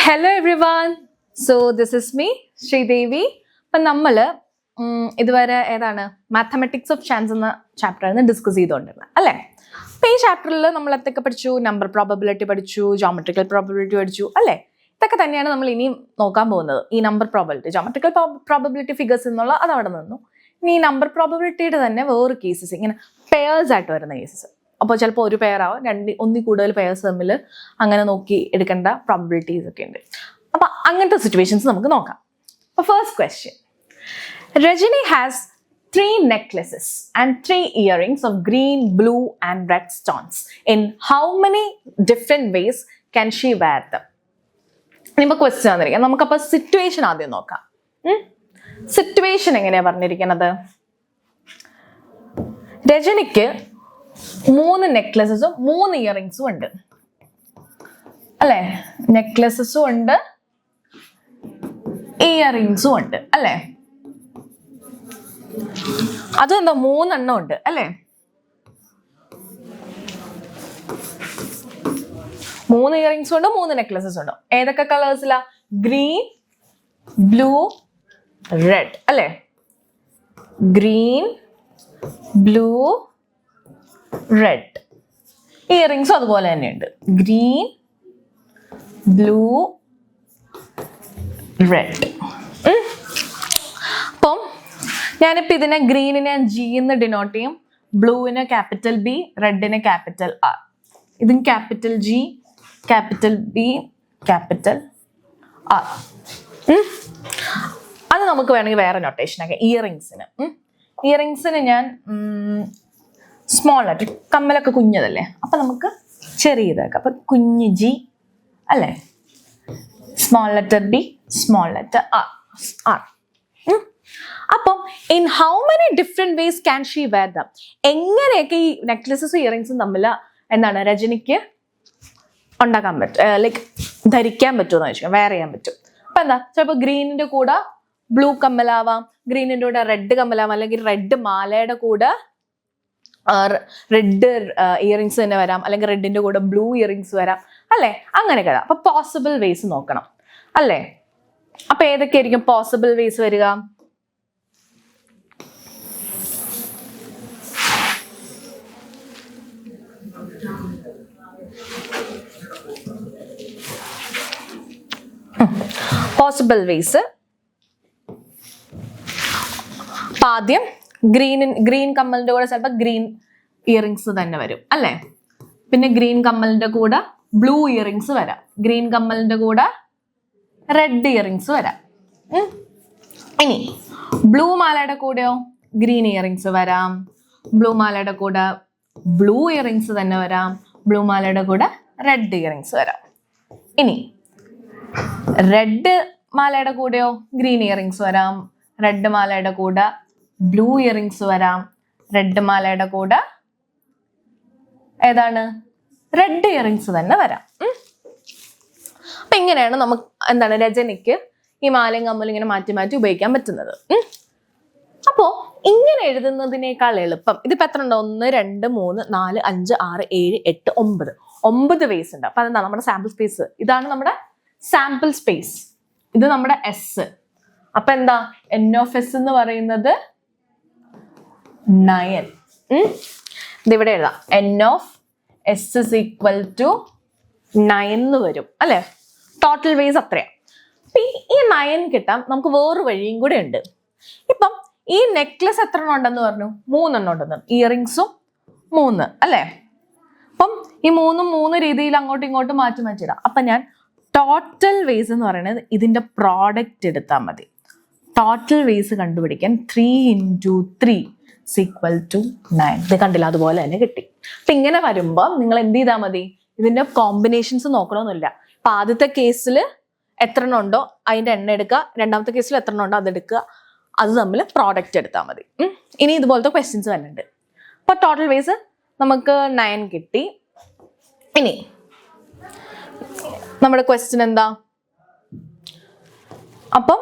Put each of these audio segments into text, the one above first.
Hello everyone. So this is me, Sridevi. അപ്പം നമ്മൾ ഇതുവരെ ഏതാണ് മാത്തമാറ്റിക്സ് ഓഫ് ചാൻസ് എന്ന ചാപ്റ്ററാണ് ഡിസ്കസ് ചെയ്തുകൊണ്ടിരുന്നത് അല്ലേ? അപ്പം ഈ ചാപ്റ്ററിൽ നമ്മൾ എന്തൊക്കെ പഠിച്ചു? നമ്പർ പ്രോബബിലിറ്റി പഠിച്ചു, ജോമെട്രിക്കൽ പ്രോബബിലിറ്റി പഠിച്ചു അല്ലേ? ഇതൊക്കെ തന്നെയാണ് നമ്മൾ ഇനിയും നോക്കാൻ പോകുന്നത്. ഈ number probability, geometrical probability figures എന്നുള്ള അത് അവിടെ നിന്നു. ഇനി ഈ നമ്പർ പ്രോബബിലിറ്റിയുടെ തന്നെ വേറെ കേസസ്, ഇങ്ങനെ പെയേഴ്സ് ആയിട്ട് വരുന്ന കേസസ്. അപ്പോൾ ചിലപ്പോൾ ഒരു പെയർ ആവും, ഒന്നിൽ കൂടുതൽ പെയേഴ്സ് തമ്മിൽ അങ്ങനെ നോക്കി എടുക്കേണ്ട പ്രോബബിലിറ്റീസ് ഒക്കെ ഉണ്ട്. അപ്പം അങ്ങനത്തെ സിറ്റുവേഷൻസ് നമുക്ക് നോക്കാം. അപ്പോൾ first question, Rajani has 3 necklaces and 3 earrings of green, blue and red stones. In how many different ways can she wear them? ഇനിയിപ്പോൾ ക്വസ്റ്റ്യൻ ആണെന്നിരിക്കാം. നമുക്കപ്പോൾ സിറ്റുവേഷൻ ആദ്യം നോക്കാം. സിറ്റുവേഷൻ എങ്ങനെയാണ് പറഞ്ഞിരിക്കുന്നത്? രജനിക്ക് 3 നെക്ലസസും 3 ഇയറിങ്സും ഉണ്ട് അല്ലേ? നെക്ലസസും ഉണ്ട്, ഇയറിങ്സും ഉണ്ട് അല്ലേ? അതെന്താ 3 എണ്ണം ഉണ്ട് അല്ലേ? 3 ഇയറിങ്സും ഉണ്ട്, 3 നെക്ലസസും ഉണ്ട്. ഏതൊക്കെ കളേഴ്സിലാ? ഗ്രീൻ, ബ്ലൂ, റെഡ് അല്ലേ? Green, blue, red. ഇയറിങ്സും അതുപോലെ തന്നെയുണ്ട്, ഗ്രീൻ, ബ്ലൂ, റെഡ്. അപ്പം ഞാനിപ്പോൾ ഇതിനെ ഗ്രീനിനെ ജി എന്ന് ഡിനോട്ട് ചെയ്യും, ബ്ലൂവിന് ക്യാപിറ്റൽ ബി, റെഡിന് ക്യാപിറ്റൽ ആർ. ഇതും capital G, capital B, capital R. അത് നമുക്ക് വേണമെങ്കിൽ വേറെ നൊട്ടേഷനൊക്കെ. ഇയറിങ്സിന് ഞാൻ സ്മോൾ ലെറ്റർ, കമ്മലൊക്കെ കുഞ്ഞതല്ലേ, അപ്പം നമുക്ക് ചെറിയതൊക്കെ. അപ്പം കുഞ്ഞ് ജി അല്ലേ, small letter B, small letter R. അപ്പം in how many different ways can she wear them? എങ്ങനെയൊക്കെ ഈ നെക്ലസസും ഇയറിങ്സും തമ്മിൽ എന്താണ് രജനിക്ക് ഉണ്ടാക്കാൻ പറ്റും, ലൈക്ക് ധരിക്കാൻ പറ്റുമെന്ന് വെച്ചാൽ വെയർ ചെയ്യാൻ പറ്റും. അപ്പം എന്താ, ചിലപ്പോൾ ഗ്രീനിന്റെ കൂടെ ബ്ലൂ കമ്മലാവാം, ഗ്രീനിന്റെ കൂടെ റെഡ് കമ്മലാവാം, അല്ലെങ്കിൽ റെഡ് മാലയുടെ കൂടെ റെഡ് ഇയറിങ്സ് തന്നെ വരാം, അല്ലെങ്കിൽ റെഡിന്റെ കൂടെ ബ്ലൂ ഇയറിങ്സ് വരാം അല്ലേ? അങ്ങനെയൊക്കെ. അപ്പൊ പോസിബിൾ വേസ് നോക്കണം അല്ലേ? അപ്പൊ ഏതൊക്കെയായിരിക്കും പോസിബിൾ വേസ് വരിക? പോസിബിൾ വേസ് ആദ്യം ഗ്രീൻ കമ്മലിന്റെ കൂടെ ചിലപ്പോൾ ഗ്രീൻ ഇയറിങ്സ് തന്നെ വരും അല്ലേ? പിന്നെ ഗ്രീൻ കമ്മലിന്റെ കൂടെ ബ്ലൂ ഇയറിങ്സ് വരാം, ഗ്രീൻ കമ്മലിന്റെ കൂടെ റെഡ് ഇയറിങ്സ് വരാം. ഇനി ബ്ലൂ മാലയുടെ കൂടെയോ ഗ്രീൻ ഇയറിങ്സ് വരാം, ബ്ലൂ മാലയുടെ കൂടെ ബ്ലൂ ഇയറിങ്സ് തന്നെ വരാം, ബ്ലൂ മാലയുടെ കൂടെ റെഡ് ഇയറിങ്സ് വരാം. ഇനി റെഡ് മാലയുടെ കൂടെയോ ഗ്രീൻ ഇയറിങ്സ് വരാം, റെഡ് മാലയുടെ കൂടെ ബ്ലൂ ഇയറിങ്സ് വരാം, റെഡ് മാലയുടെ കൂടെ ഏതാണ് റെഡ് ഇയറിങ്സ് തന്നെ വരാം. അപ്പൊ ഇങ്ങനെയാണ് നമുക്ക് എന്താണ് രജനിക്ക് ഈ മാലയും കമ്മലും ഇങ്ങനെ മാറ്റി മാറ്റി ഉപയോഗിക്കാൻ പറ്റുന്നത്. അപ്പോ ഇങ്ങനെ എഴുതുന്നതിനേക്കാൾ എളുപ്പം ഇതിപ്പോ എത്ര ഉണ്ട്? 1, 2, 3, 4, 5, 6, 7, 8, 9 വേസ് ഉണ്ട്. അപ്പൊ അതെന്താ നമ്മുടെ സാമ്പിൾ സ്പേസ്. ഇതാണ് നമ്മുടെ സാമ്പിൾ സ്പേസ്, ഇത് നമ്മുടെ എസ്. അപ്പൊ എന്താ എൻ ഓഫ് എസ് എന്ന് പറയുന്നത് 9. ഇതിവിടെ എഴുതാം, N of S is equal to 9 എന്ന് വരും അല്ലെ? ടോട്ടൽ വേസ് അത്രയാ. ഈ 9 കിട്ടാൻ നമുക്ക് വേറൊരു വഴിയും കൂടെ ഉണ്ട്. ഇപ്പം ഈ നെക്ലസ് എത്ര എണ്ണം ഉണ്ടെന്ന് പറഞ്ഞു? 3 എണ്ണം ഉണ്ടെന്ന്. ഇയറിങ്സും 3 അല്ലേ? അപ്പം ഈ 3 രീതിയിൽ അങ്ങോട്ടും ഇങ്ങോട്ടും മാറ്റിയിടാം. അപ്പൊ ഞാൻ ടോട്ടൽ വേസ് എന്ന് പറയുന്നത് ഇതിന്റെ പ്രോഡക്റ്റ് എടുത്താൽ മതി. ടോട്ടൽ വേസ് കണ്ടുപിടിക്കാൻ 3 × 3 = 9. ഇത് കണ്ടില്ല, അതുപോലെ തന്നെ കിട്ടി. അപ്പൊ ഇങ്ങനെ വരുമ്പോൾ നിങ്ങൾ എന്ത് ചെയ്താൽ മതി? ഇതിന്റെ കോമ്പിനേഷൻസ് നോക്കണമെന്നില്ല. അപ്പൊ ആദ്യത്തെ കേസിൽ എത്ര എണ്ണം ഉണ്ടോ അതിന്റെ എണ്ണം എടുക്കുക, രണ്ടാമത്തെ കേസിൽ എത്ര എണ്ണം ഉണ്ടോ അതെടുക്കുക, അത് തമ്മിൽ പ്രോഡക്റ്റ് എടുത്താൽ മതി. ഇനി ഇതുപോലത്തെ ക്വസ്റ്റ്യൻസ് വരുന്നുണ്ട്. അപ്പൊ ടോട്ടൽ വേസ് നമുക്ക് 9 കിട്ടി. ഇനി നമ്മുടെ ക്വസ്റ്റ്യൻ എന്താ? അപ്പം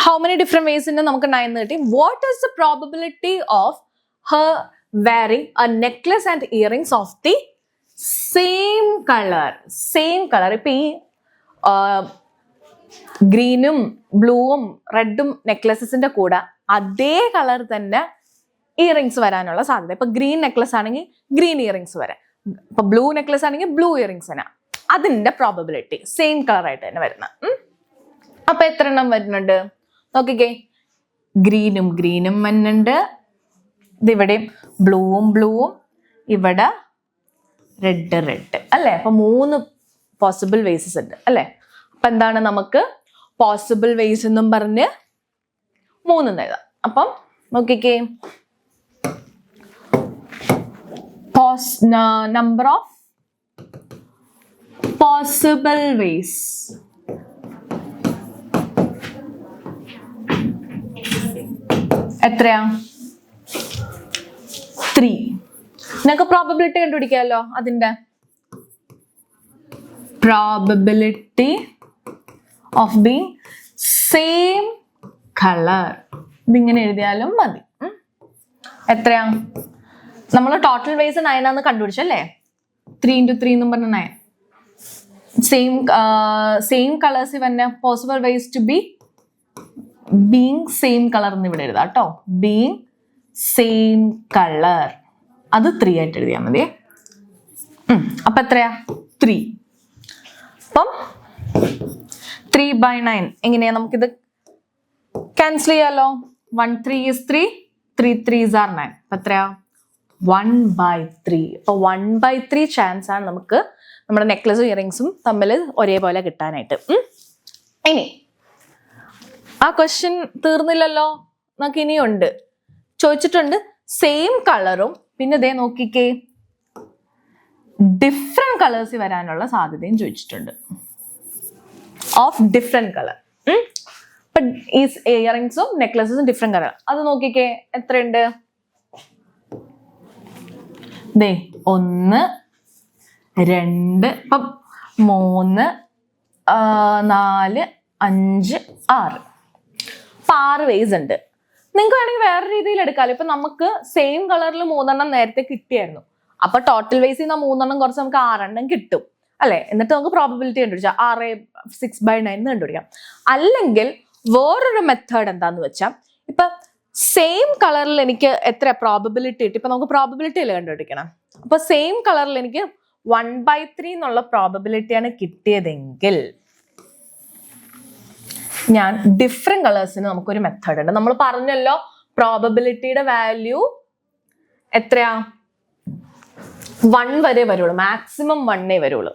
ഹൗ മെനി ഡിഫറെന്റ് വേസിന്റെ നമുക്ക് 9 കിട്ടി. What is the probability of her wearing a necklace and earrings of the same colour. ഇപ്പൊ ഈ ഗ്രീനും ബ്ലൂവും റെഡും നെക്ലസസിന്റെ കൂടെ അതേ കളർ തന്നെ ഇയറിങ്സ് വരാനുള്ള സാധ്യത. ഇപ്പൊ ഗ്രീൻ നെക്ലസ് ആണെങ്കിൽ ഗ്രീൻ ഇയറിങ്സ് വരാം, ഇപ്പൊ ബ്ലൂ നെക്ലസ് ആണെങ്കിൽ ബ്ലൂ ഇയറിങ്സ് വരാം. അതിന്റെ പ്രോബബിലിറ്റി സെയിം കളർ ആയിട്ട് തന്നെ വരുന്ന. അപ്പൊ എത്ര എണ്ണം വരുന്നുണ്ട് നോക്കിക്കേ, ഗ്രീനും ഗ്രീനും വരുന്നുണ്ട്, ഇതിവിടെയും ബ്ലൂവും ഇവിടെ റെഡ് അല്ലേ. അപ്പൊ 3 പോസിബിൾ വേസസ് ഉണ്ട് അല്ലേ. അപ്പൊ എന്താണ് നമുക്ക് പോസിബിൾ വേസ് എന്നും പറഞ്ഞ് 3 എഴുതാം. അപ്പം നോക്കിക്കേ, നമ്പർ ഓഫ് പോസിബിൾ വേസ് എത്രയാ? 3. നിങ്ങൾക്ക് പ്രോബബിലിറ്റി കണ്ടുപിടിക്കാമല്ലോ. അതിന്റെ probability of being same colour ഇതിങ്ങനെ എഴുതിയാലും മതി. എത്രയാ? നമ്മൾ ടോട്ടൽ വേസ് 9 ആണെന്ന് കണ്ടുപിടിച്ചല്ലേ. 3 × 3 എന്നും പറഞ്ഞ 9. സെയിം കളേഴ്സ് തന്നെ possible ways to be being same colour എന്ന് ഇവിടെ എഴുതാം കേട്ടോ. ബീങ് സെയിം കളർ അത് 3 ആയിട്ട് എഴുതിയാൽ മതി. അപ്പൊ എത്രയാ? 3. അപ്പം 3/9 എങ്ങനെയാ നമുക്കിത് ക്യാൻസൽ ചെയ്യാലോ. 1 3 is 3, 3 3s are 9. അപ്പൊ എത്രയാ? 1/3. അപ്പൊ 1/3 ചാൻസ് ആണ് നമുക്ക് നമ്മുടെ നെക്ലസും ഇയറിങ്സും തമ്മിൽ ഒരേപോലെ കിട്ടാനായിട്ട്. ഇനി ആ ക്വസ്റ്റ്യൻ തീർന്നില്ലല്ലോ, നമുക്ക് ഇനിയുണ്ട്. ചോദിച്ചിട്ടുണ്ട് സെയിം കളറും പിന്നെ ഇതേ നോക്കിക്കേ ഡിഫറെന്റ് കളേഴ്സ് വരാനുള്ള സാധ്യതയും ചോദിച്ചിട്ടുണ്ട്. Of different colour. ഇപ്പൊ ഈ ഇയറിങ്സും നെക്ലസസും ഡിഫറെന്റ് കളർ. അത് നോക്കിക്കേ എത്രയുണ്ട്? 1 2 ഇപ്പം 3 4 5 6. അപ്പൊ 6 വേസ് ഉണ്ട്. നിങ്ങൾക്ക് വേണമെങ്കിൽ വേറെ രീതിയിൽ എടുക്കാമല്ലോ. ഇപ്പൊ നമുക്ക് സെയിം കളറിൽ 3 എണ്ണം നേരത്തെ കിട്ടിയായിരുന്നു. അപ്പൊ ടോട്ടൽ വേസ് ചെയ്യുന്ന 3 എണ്ണം കുറച്ച് നമുക്ക് 6 എണ്ണം കിട്ടും അല്ലെ. എന്നിട്ട് നമുക്ക് പ്രോബബിലിറ്റി കണ്ടുപിടിച്ചാൽ 6/9 കണ്ടുപിടിക്കാം. അല്ലെങ്കിൽ വേറൊരു മെത്തേഡ് എന്താന്ന് വെച്ചാൽ, ഇപ്പൊ സെയിം കളറിൽ എനിക്ക് എത്ര പ്രോബബിലിറ്റി കിട്ടി. ഇപ്പൊ നമുക്ക് പ്രോബബിലിറ്റി അല്ലേ കണ്ടുപിടിക്കണം. അപ്പൊ സെയിം കളറിൽ എനിക്ക് 1/3 എന്നുള്ള പ്രോബബിലിറ്റിയാണ് കിട്ടിയതെങ്കിൽ ഞാൻ ഡിഫറെന്റ് കളേഴ്സിന് നമുക്കൊരു മെത്തേഡ് ഉണ്ട്. നമ്മൾ പറഞ്ഞല്ലോ പ്രോബബിലിറ്റിയുടെ വാല്യൂ എത്രയാ? 1 വരെ വരുള്ളൂ, മാക്സിമം 1 വരുള്ളൂ.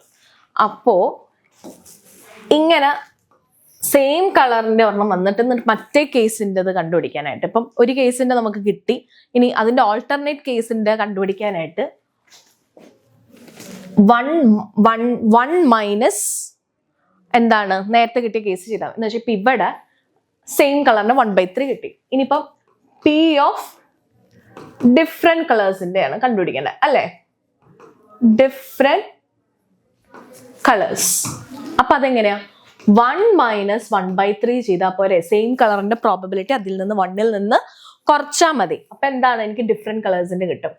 അപ്പോ ഇങ്ങനെ സെയിം കളറിന്റെ ഒരെണ്ണം വന്നിട്ട് മറ്റേ കേസിൻ്റെത് കണ്ടുപിടിക്കാനായിട്ട്, ഇപ്പം ഒരു കേസിന്റെ നമുക്ക് കിട്ടി, ഇനി അതിന്റെ ഓൾട്ടർനേറ്റ് കേസിന്റെ കണ്ടുപിടിക്കാനായിട്ട് 1 മൈനസ് എന്താണ് നേരത്തെ കിട്ടിയ കേസ് ചെയ്താൽ എന്ന് വെച്ചാൽ ഇപ്പൊ ഇവിടെ സെയിം കളറിന്റെ 1/3 കിട്ടി. ഇനിയിപ്പം പി ഓഫ് ഡിഫറെന്റ് കളേഴ്സിന്റെ ആണ് കണ്ടുപിടിക്കേണ്ടത് അല്ലെ. Different colours. അപ്പൊ അതെങ്ങനെയാ? 1 മൈനസ് 1/3 ചെയ്താൽ പോരെ. സെയിം കളറിന്റെ പ്രോബബിലിറ്റി അതിൽ നിന്ന് 1ൽ നിന്ന് കുറച്ചാൽ മതി. അപ്പൊ എന്താണ്? എനിക്ക് ഡിഫറെന്റ് കളേഴ്സിന്റെ കിട്ടും.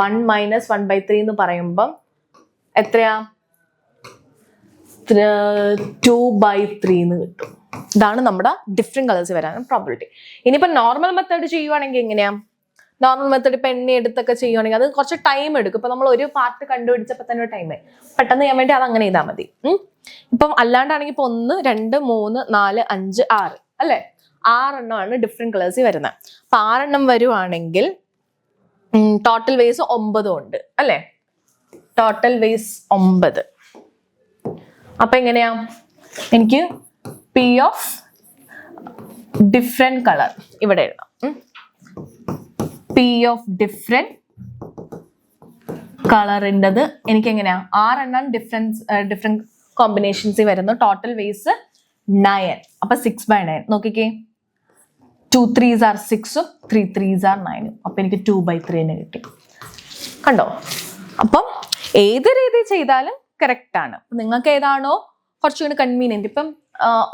1 മൈനസ് 1/3 എന്ന് പറയുമ്പം എത്രയാ? 2/3 എന്ന് കിട്ടും. ഇതാണ് നമ്മുടെ ഡിഫറെന്റ് കളേഴ്സ് വരാൻ പ്രോബിലിറ്റി. ഇനിയിപ്പോ നോർമൽ മെത്തേഡ് ചെയ്യുവാണെങ്കിൽ എങ്ങനെയാ? നോർമൽ മെത്തേഡ് ഇപ്പൊ എണ്ണി എടുത്തൊക്കെ ചെയ്യുവാണെങ്കിൽ അത് കുറച്ച് ടൈം എടുക്കും. ഇപ്പൊ നമ്മൾ ഒരു പാർട്ട് കണ്ടുപിടിച്ചപ്പോ തന്നെ ടൈമായി പെട്ടെന്ന് ചെയ്യാൻ വേണ്ടി അത് അങ്ങനെ ചെയ്താൽ മതി. ഇപ്പം അല്ലാണ്ടാണെങ്കിൽ ഇപ്പൊ 1 2 3 4 5 6 അല്ലെ. 6 എണ്ണമാണ് ഡിഫറെന്റ് കളേഴ്സ് വരുന്നത്. അപ്പൊ 6 എണ്ണം വരുവാണെങ്കിൽ ടോട്ടൽ വേസ് 9 ഉണ്ട് അല്ലെ. Total ways 9. അപ്പൊ എങ്ങനെയാ? എനിക്ക് പി ഓഫ് ഡിഫറെന്റ് കളർ ഇവിടെ എഴുതാം. പി ഓഫ് ഡിഫറെന്റ് കളറിൻ്റെത് എനിക്ക് എങ്ങനെയാ? 6 എണ്ണം ഡിഫറെന്റ് കോമ്പിനേഷൻസ് വരുന്നു. Total ways 9. അപ്പൊ 6/9 നോക്കിക്കേ. 2 3s are 6, 3 3s are 9. അപ്പൊ എനിക്ക് 2/3 കിട്ടി. കണ്ടോ? അപ്പം ഏത് രീതി ചെയ്താലും കറക്റ്റ് ആണ്. നിങ്ങൾക്ക് ഏതാണോ കുറച്ചുകൂടി കൺവീനിയന്റ്. ഇപ്പം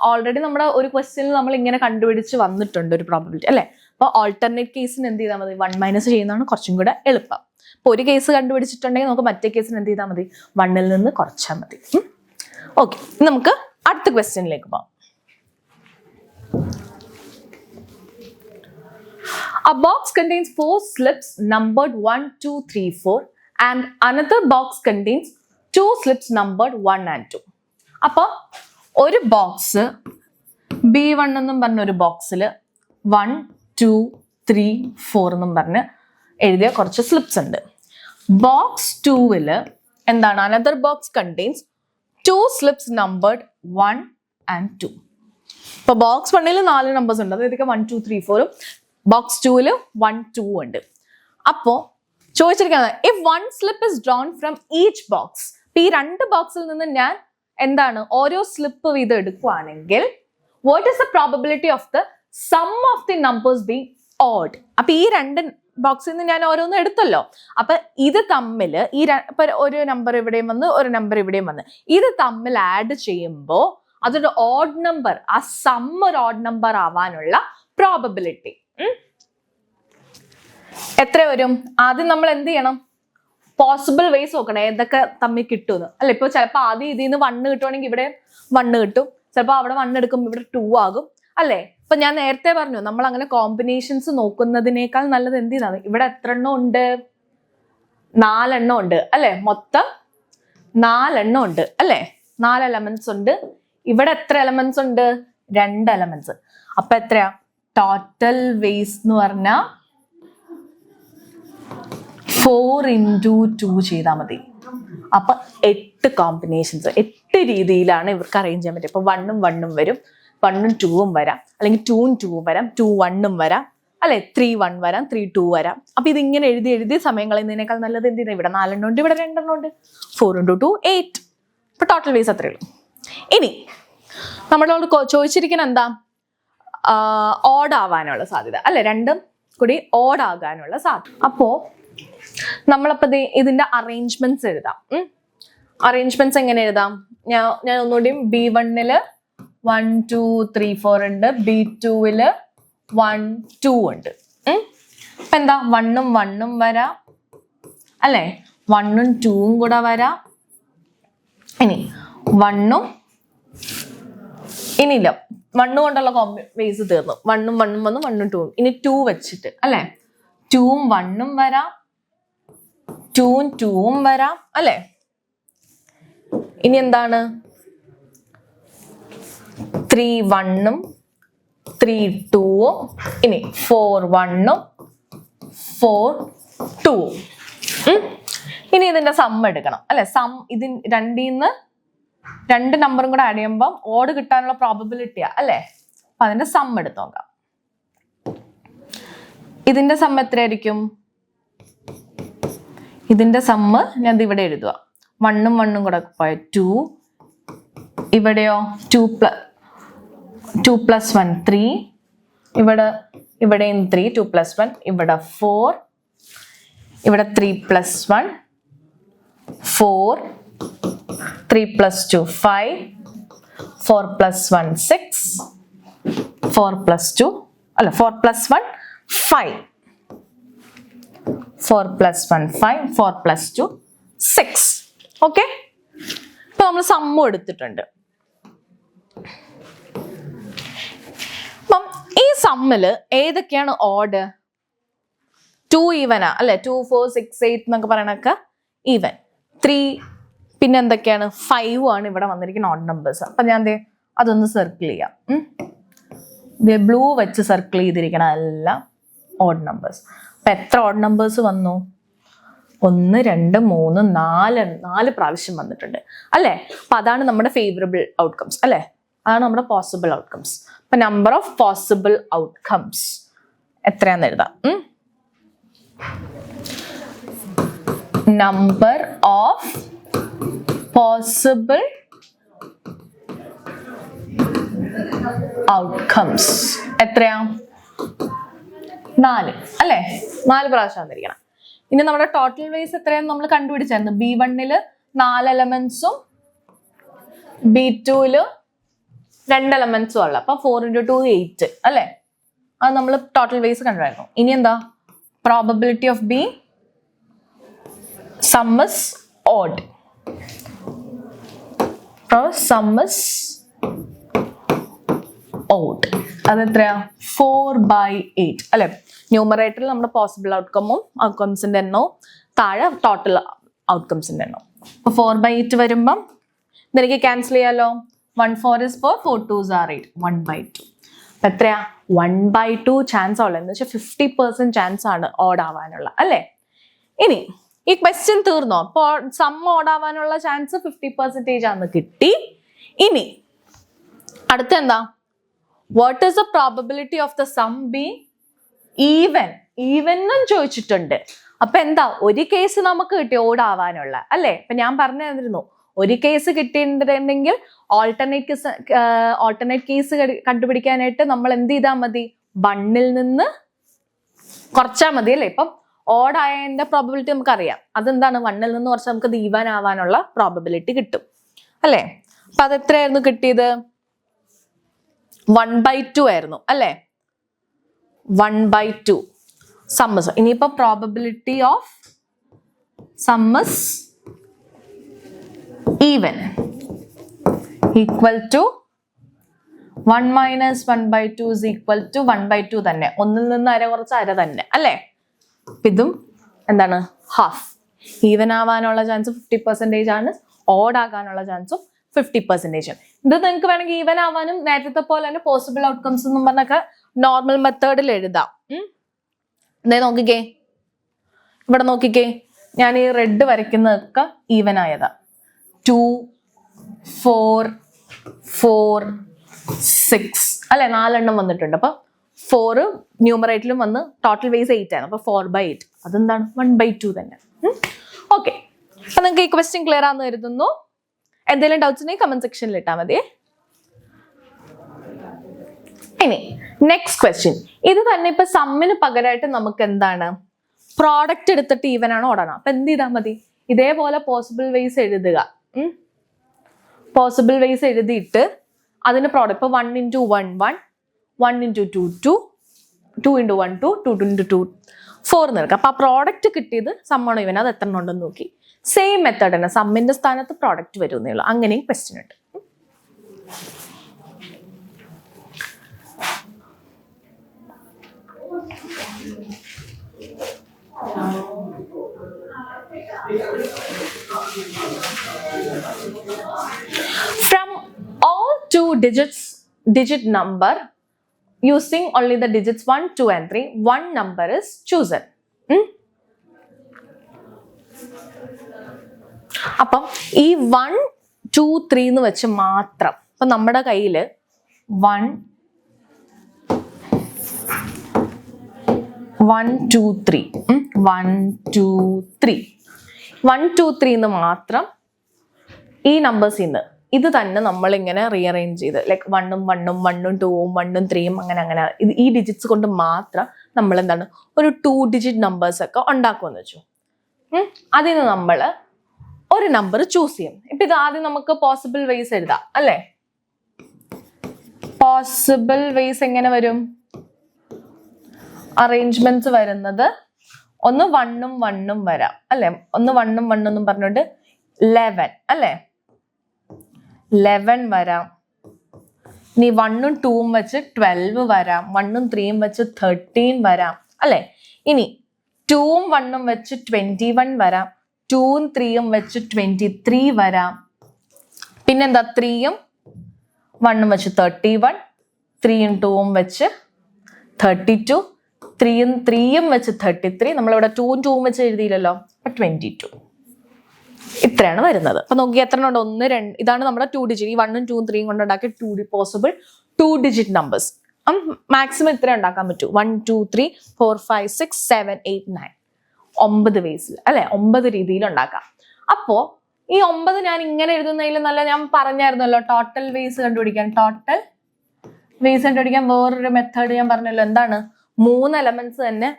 ഓൾറെഡി നമ്മുടെ ഒരു ക്വസ്റ്റ്യനിൽ നമ്മൾ ഇങ്ങനെ കണ്ടുപിടിച്ച് വന്നിട്ടുണ്ട് ഒരു പ്രോബബിലിറ്റി അല്ലെ. അപ്പൊ ഓൾട്ടർനേറ്റ് കേസിന് എന്ത് ചെയ്താൽ മതി? 1 മൈനസ് ചെയ്യുന്നതാണ് കുറച്ചും കൂടെ എളുപ്പം. ഇപ്പൊ ഒരു കേസ് കണ്ടുപിടിച്ചിട്ടുണ്ടെങ്കിൽ നമുക്ക് മറ്റേ കേസിന് എന്ത് ചെയ്താൽ മതി? 1ൽ നിന്ന് കുറച്ചാൽ മതി. ഓക്കെ, നമുക്ക് അടുത്ത ക്വസ്റ്റ്യനിലേക്ക് പോകാം. A box contains 4 slips numbered 1, 2, 3, 4 and another box contains 2 slips numbered 1 and 2. അപ്പോൾ ഒരു ബോക്സ് B1 എന്നും പറഞ്ഞ ഒരു ബോക്സിൽ 1, 2, 3, 4 എന്നും പറഞ്ഞ് എഴുതിയ കുറച്ച് സ്ലിപ്സ് ഉണ്ട്. ബോക്സ് 2 എന്താണ്? Another box contains 2 slips numbered 1 and 2. ഇപ്പൊ ബോക്സ് 1 4 നമ്പേഴ്സ് ഉണ്ട്, അതായത് 1, 2, 3, 4. ബോക്സ് 2 1, 2 ഉണ്ട്. അപ്പോ ചോദിച്ചിരിക്കുന്നത് if 1 slip is drawn from each box, ഈ 2 ബോക്സിൽ നിന്ന് ഞാൻ എന്താണ് ഓരോ സ്ലിപ്പ് വീതം എടുക്കുവാണെങ്കിൽ what is the probability of the sum of the numbers being odd? അപ്പൊ ഈ 2 ബോക്സിൽ നിന്ന് ഞാൻ ഓരോന്നും എടുത്തല്ലോ. അപ്പൊ ഇത് തമ്മിൽ ഒരു നമ്പർ ഇവിടെയും വന്ന് ഒരു നമ്പർ ഇവിടെയും വന്ന് ഇത് തമ്മിൽ ആഡ് ചെയ്യുമ്പോൾ അതൊരു ഓഡ് നമ്പർ, ആ സം ഒരു ഓഡ് നമ്പർ ആവാനുള്ള പ്രോബബിലിറ്റി എത്ര വരും? ആദ്യം നമ്മൾ എന്ത് ചെയ്യണം? പോസിബിൾ വേസ് നോക്കണം, ഏതൊക്കെ തമ്മിൽ കിട്ടുമെന്ന് അല്ലെ. ഇപ്പൊ ചിലപ്പോൾ ആദ്യം ഇതിൽ നിന്ന് 1 കിട്ടുവാണെങ്കിൽ ഇവിടെ 1 കിട്ടും, ചിലപ്പോൾ അവിടെ 1 എടുക്കുമ്പോൾ ഇവിടെ 2 ആകും അല്ലെ. ഇപ്പൊ ഞാൻ നേരത്തെ പറഞ്ഞു നമ്മൾ അങ്ങനെ കോമ്പിനേഷൻസ് നോക്കുന്നതിനേക്കാൾ നല്ലത് എന്ത് ചെയ്താണ്, ഇവിടെ എത്ര എണ്ണം ഉണ്ട്? 4 എണ്ണം ഉണ്ട് അല്ലെ. മൊത്തം 4 എണ്ണം ഉണ്ട് അല്ലെ. 4 എലമെന്റ്സ് ഉണ്ട്. ഇവിടെ എത്ര എലമെന്റ്സ് ഉണ്ട്? 2 എലമെന്റ്സ്. അപ്പൊ എത്രയാ ടോട്ടൽ വേസ് എന്ന് പറഞ്ഞാ 4 into 2 ചെയ്താൽ മതി. അപ്പൊ 8 കോമ്പിനേഷൻസ്, 8 രീതിയിലാണ് ഇവർക്ക് അറേഞ്ച് ചെയ്യാൻ പറ്റും. ഇപ്പൊ 1 ഉം 1 ഉം വരും, 1 ഉം 2 ഉം വരാം, അല്ലെങ്കിൽ 2 ഉം 2 ഉം വരാം, 2 1 ഉം വരാം അല്ലെ, 3 1 വരാം, 3 2 വരാം. അപ്പൊ ഇതിങ്ങനെ എഴുതി സമയം കളയുന്നതിനേക്കാൾ നല്ലത് എന്ത് ചെയ്യുന്നത്? ഇവിടെ 4 എണ്ണം ഉണ്ട്, ഇവിടെ 2 എണ്ണം ഉണ്ട്. 4 into 2 8. ഇപ്പൊ ടോട്ടൽ വേസ് അത്രയേ ഉള്ളൂ. ഇനി നമ്മളോട് ചോദിച്ചിരിക്കുന്ന എന്താ? ഓഡ് ആവാനുള്ള സാധ്യത അല്ലെ, രണ്ടും കൂടി ഓഡ് ആകാനുള്ള സാധ്യത. അപ്പോ നമ്മളപ്പോ ഇതിന്റെ അറേഞ്ച്മെന്റ്സ് എഴുതാം. അറേഞ്ച്മെന്റ്സ് എങ്ങനെ എഴുതാം? ഞാൻ ഒന്നുകൂടി B1 1 2 3 4 ഉണ്ട്, B2 1 2 ഉണ്ട്. അപ്പൊ എന്താ 1 ഉം 1 ഉം വരാം അല്ലെ, 1 ഉം 2 ഉം കൂടെ വരാം. ഇനി 1 ഉം ഇനിയില്ല, 1 കൊണ്ടുള്ള വേസ് തീർന്നു. 1 ഉം 1 ഉം വന്നു, 1 ഉം 2 ഉം. ഇനി 2 വെച്ചിട്ട് അല്ലെ, 2 ഉം 1 ഉം വരാം, 2 ഉം 2 ഉം വരാം അല്ലെ. ഇനി എന്താണ്? 3 1 ഉം 3 2 ഉം, ഇനി 4 1 ഉം 4 2 ഉം. ഇനി ഇതിന്റെ സം എടുക്കണം അല്ലെ. സം രണ്ടീന്ന് 2 നമ്പറും കൂടെ ആഡ് ചെയ്യുമ്പോൾ ഓഡ് കിട്ടാനുള്ള പ്രോബബിലിറ്റിയാ അല്ലെ. അപ്പൊ അതിന്റെ സം എടുത്ത് നോക്കാം. ഇതിന്റെ സം എത്രയായിരിക്കും? ഇതിന്റെ സമ്മ് ഞാൻ ഇവിടെ എഴുതുക. 1 ഉം 1 ഉം കൂടെ പോയ 2, ഇവിടെയോ 2 + 1 3, ഇവിടെയും 3, 2 + 1, ഇവിടെ 4, ഇവിടെ 3 + 1 4, 3 + 2 5, 4 + 1 6, 4 + 2 അല്ല 4 + 1 5, 4 + 1 5, 4 + 2 6. ഓക്കെ, ഇപ്പൊ നമ്മൾ സമ്മ് എടുത്തിട്ടുണ്ട്. അപ്പം ഈ സമ്മില് ഏതൊക്കെയാണ് ഓഡ്? 2 ഈവനാ അല്ലെ, 2 4 6 8 എന്നൊക്കെ പറയണൊക്കെ ഈവൻ. 3 പിന്നെ എന്തൊക്കെയാണ്? 5 ആണ് ഇവിടെ വന്നിരിക്കുന്ന ഓഡ് നമ്പേഴ്സ്. അപ്പൊ ഞാൻ അതൊന്ന് സർക്കിൾ ചെയ്യാം. ബ്ലൂ വെച്ച് സർക്കിൾ ചെയ്തിരിക്കണ എല്ലാം ഓഡ് നമ്പേഴ്സ്. അപ്പൊ എത്ര ഓഡ് നമ്പേഴ്സ് വന്നു? 1 2 3 4 പ്രാവശ്യം വന്നിട്ടുണ്ട് അല്ലെ. അപ്പൊ അതാണ് നമ്മുടെ ഫേവറബിൾ ഔട്ട്കംസ് അല്ലെ, അതാണ് നമ്മുടെ പോസിബിൾ ഔട്ട്കംസ്. അപ്പൊ നമ്പർ ഓഫ് പോസിബിൾ ഔട്ട്കംസ് എത്രയാന്ന് എഴുതാം. നമ്പർ ഓഫ് പോസിബിൾ ഔട്ട്കംസ് എത്രയാ? 4 അല്ലെ, 4 പ്രാവശ്യം വന്നിരിക്കണം. ഇനി നമ്മുടെ ടോട്ടൽ വേസ് എത്രയാന്ന് നമ്മൾ കണ്ടുപിടിച്ചായിരുന്നു. B1 4 എലമെന്റ്സും B2 2 എലമെന്റ്സും ഉള്ള, അപ്പൊ 4 into 2 8 അല്ലെ. അത് നമ്മൾ ടോട്ടൽ വേസ് കണ്ടുപിടിച്ചു. ഇനി എന്താ? Probability of be some is odd. Some is odd അത് എത്രയാ 4/8 അല്ലെ. ന്യൂമറേറ്ററിൽ നമ്മുടെ പോസിബിൾ ഔട്ട്കംസിന്റെ എണ്ണവും താഴെ ടോട്ടൽ ഔട്ട്കംസിന്റെ എണ്ണം. അപ്പൊ 4/8 വരുമ്പം ഇതെനിക്ക് ക്യാൻസൽ ചെയ്യാലോ. 1 4 is 4, 4 2s are 8, 1/2. അപ്പൊ എത്രയാ 1/2 ചാൻസ് ഉള്ളത് എന്ന് വെച്ചാൽ 50% ചാൻസ് ആണ് ഓഡ് ആവാനുള്ള അല്ലെ. ഇനി ഈ ക്വസ്റ്റ്യൻ തീർന്നോ? അപ്പോൾ സം ഓഡ് ആവാനുള്ള ചാൻസ് 50% ആണെന്ന് കിട്ടി. ഇനി അടുത്ത എന്താ? What is the probability of the some being even? Even എന്നും ചോദിച്ചിട്ടുണ്ട്. അപ്പൊ എന്താ, ഒരു കേസ് നമുക്ക് കിട്ടി ഓഡ് ആവാനുള്ള അല്ലെ. ഇപ്പൊ ഞാൻ പറഞ്ഞു തന്നിരുന്നു, ഒരു കേസ് കിട്ടിയിട്ടുണ്ടെങ്കിൽ ഓൾട്ടർനേറ്റ് കേസ് കണ്ടുപിടിക്കാനായിട്ട് നമ്മൾ എന്ത് ചെയ്താൽ മതി? 1ൽ നിന്ന് കുറച്ചാൽ മതി അല്ലെ. ഇപ്പം ഓഡ് ആയതിന്റെ പ്രോബബിലിറ്റി നമുക്കറിയാം. അതെന്താണ്? 1ൽ നിന്ന് കുറച്ച് നമുക്ക് ഈവൻ ആവാനുള്ള പ്രോബബിലിറ്റി കിട്ടും അല്ലെ. അപ്പൊ അത് എത്രയായിരുന്നു കിട്ടിയത്? 1/2 ആയിരുന്നു അല്ലെ. 1/2 സമ്മസ്. ഇനിയിപ്പോ probability of sums even equal to 1 - 1/2 is equal to 1/2 തന്നെ. 1ൽ നിന്ന് അര കുറച്ച് അര തന്നെ അല്ലെ. ഇതും എന്താണ്? ഹാഫ്. ഈവൻ ആവാനുള്ള ചാൻസ് 50% ആണ്. ഓഡ് ആകാനുള്ള ചാൻസും 50% ആണ്. ഇത് നിങ്ങൾക്ക് വേണമെങ്കിൽ ഈവൻ ആവാനും നേരത്തെ പോലെ തന്നെ പോസിബിൾ ഔട്ട്കംസ് എന്നും പറഞ്ഞൊക്കെ നോർമൽ മെത്തേഡിൽ എഴുതാം. നോക്കിക്കേ, ഇവിടെ നോക്കിക്കേ, ഞാൻ ഈ റെഡ് വരയ്ക്കുന്നതൊക്കെ ഈവൻ ആയതാ. 2 4 4 6 അല്ലെ, 4 വന്നിട്ടുണ്ട്. അപ്പൊ 4 ന്യൂമറേറ്ററിലും വന്ന് ടോട്ടൽ വേസ് 8 ആണ്. അപ്പൊ 4/8 അതെന്താണ്? 1/2 തന്നെ. ഓക്കെ, അപ്പൊ നിങ്ങൾക്ക് ഈ ക്വസ്റ്റ്യൻ ക്ലിയർ ആണെന്ന് കരുതുന്നു. എന്തെങ്കിലും ഡൗട്ട്സ് ഉണ്ടെങ്കിൽ കമന്റ് സെക്ഷനിൽ ഇട്ടാൽ മതി. ഇനി നെക്സ്റ്റ് ക്വസ്റ്റ്യൻ. ഇത് തന്നെ ഇപ്പൊ സമ്മിന് പകരമായിട്ട് നമുക്ക് എന്താണ്? പ്രോഡക്റ്റ് എടുത്തിട്ട് ഈവൻ ആണോ ഓടാണോ? അപ്പൊ എന്ത് ചെയ്താൽ മതി? ഇതേപോലെ പോസിബിൾ വേസ് എഴുതുക. പോസിബിൾ വേസ് എഴുതിയിട്ട് അതിന് പ്രോഡക്റ്റ് ഇപ്പൊ 1 × 1 1, 1 × 2 2, 2 × 1 2, 2 × 2 4 നിൽക്കുക. അപ്പൊ ആ പ്രോഡക്റ്റ് കിട്ടിയത് സമ്മാണോ ഈവൻ അത് എത്ര ഉണ്ടെന്ന് നോക്കി. സെയിം മെത്തേഡ് തന്നെ, സമ്മിന്റെ സ്ഥാനത്ത് പ്രോഡക്റ്റ് വരുന്നേ ഉള്ളൂ. അങ്ങനെയും ക്വസ്റ്റ്യൻ ഉണ്ട്. From all 2 digit number using only the digits 1 2 and 3, one number is chosen. അപ്പം ഈ 1 2 3 എന്ന് വെച്ച് മാത്രം ഇപ്പൊ നമ്മുടെ കയ്യില് 1 2 3 1 2 3 1 2 3 എന്ന് മാത്രം ഈ നമ്പേഴ്സിൽ നിന്ന് ഇത് തന്നെ നമ്മൾ ഇങ്ങനെ റീഅറേഞ്ച് ചെയ്ത് ലൈക്ക് 1 ഉം 1 ഉം 1 ഉം 2 ഉം 1 ഉം 3 ഉം അങ്ങനെ ഈ ഡിജിറ്റ്സ് കൊണ്ട് മാത്രം നമ്മൾ എന്താണ് ഒരു 2 ഡിജിറ്റ് നമ്പേഴ്സ് ഒക്കെ ഉണ്ടാക്കുമെന്ന് വെച്ചു. അതിന് നമ്മൾ ഒരു നമ്പർ ചൂസ് ചെയ്യും. ഇപ്പൊ ഇത് ആദ്യം നമുക്ക് പോസിബിൾ വേസ് എഴുതാം അല്ലെ. പോസിബിൾ വേസ് എങ്ങനെ വരും? അറേഞ്ച്മെന്റ്സ് വരുന്നത് ഒന്ന് 1 ഉം 1 ഉം വരാം അല്ലെ. ഒന്ന് 1 ഉം 1 എന്നും പറഞ്ഞോണ്ട് 11 അല്ലെ, 11 വരാം. ഇനി 1 ഉം 2 ഉം വെച്ച് 12 വരാം. 1 ഉം 3 ഉം വെച്ച് 13 വരാം അല്ലെ. ഇനി 2 ഉം 1 ഉം വെച്ച് 21 വരാം. 2 ഉം 3 ഉം വെച്ച് 23 വരാം. പിന്നെന്താ 3 ഉം 1 ഉം വെച്ച് 31, 3 ഉം 2 ഉം വെച്ച് 32, 3 ഉം 3 ഉം വെച്ച് 33. നമ്മളിവിടെ 2 ഉം 2 ഉം വെച്ച് എഴുതിയില്ലല്ലോ, അപ്പൊ 22. ഇത്രയാണ് വരുന്നത്. അപ്പൊ നോക്കി എത്ര ഉണ്ട്? 1 2. ഇതാണ് നമ്മുടെ 2 ഡിജിറ്റ്. ഈ 1 ഉം 2 ഉം 3 ഉം കൊണ്ട് ഉണ്ടാക്കിയ പോസിബിൾ 2 ഡിജിറ്റ് നമ്പേഴ്സ്. മാക്സിമം ഇത്ര ഉണ്ടാക്കാൻ പറ്റൂ. 1 2 3 4 5 6 7 8 9 9 വേസിൽ അല്ലെ, 9 രീതിയിൽ ഉണ്ടാക്കാം. അപ്പോ ഈ 9 ഞാൻ ഇങ്ങനെ എഴുതുന്നതിൽ നല്ല ഞാൻ പറഞ്ഞായിരുന്നല്ലോ ടോട്ടൽ വേസ് കണ്ടുപിടിക്കാൻ. ടോട്ടൽ വേസ് കണ്ടുപിടിക്കാൻ വേറൊരു മെത്തേഡ് ഞാൻ പറഞ്ഞല്ലോ. എന്താണ്? 3 എലമെന്റ്സ് തന്നെ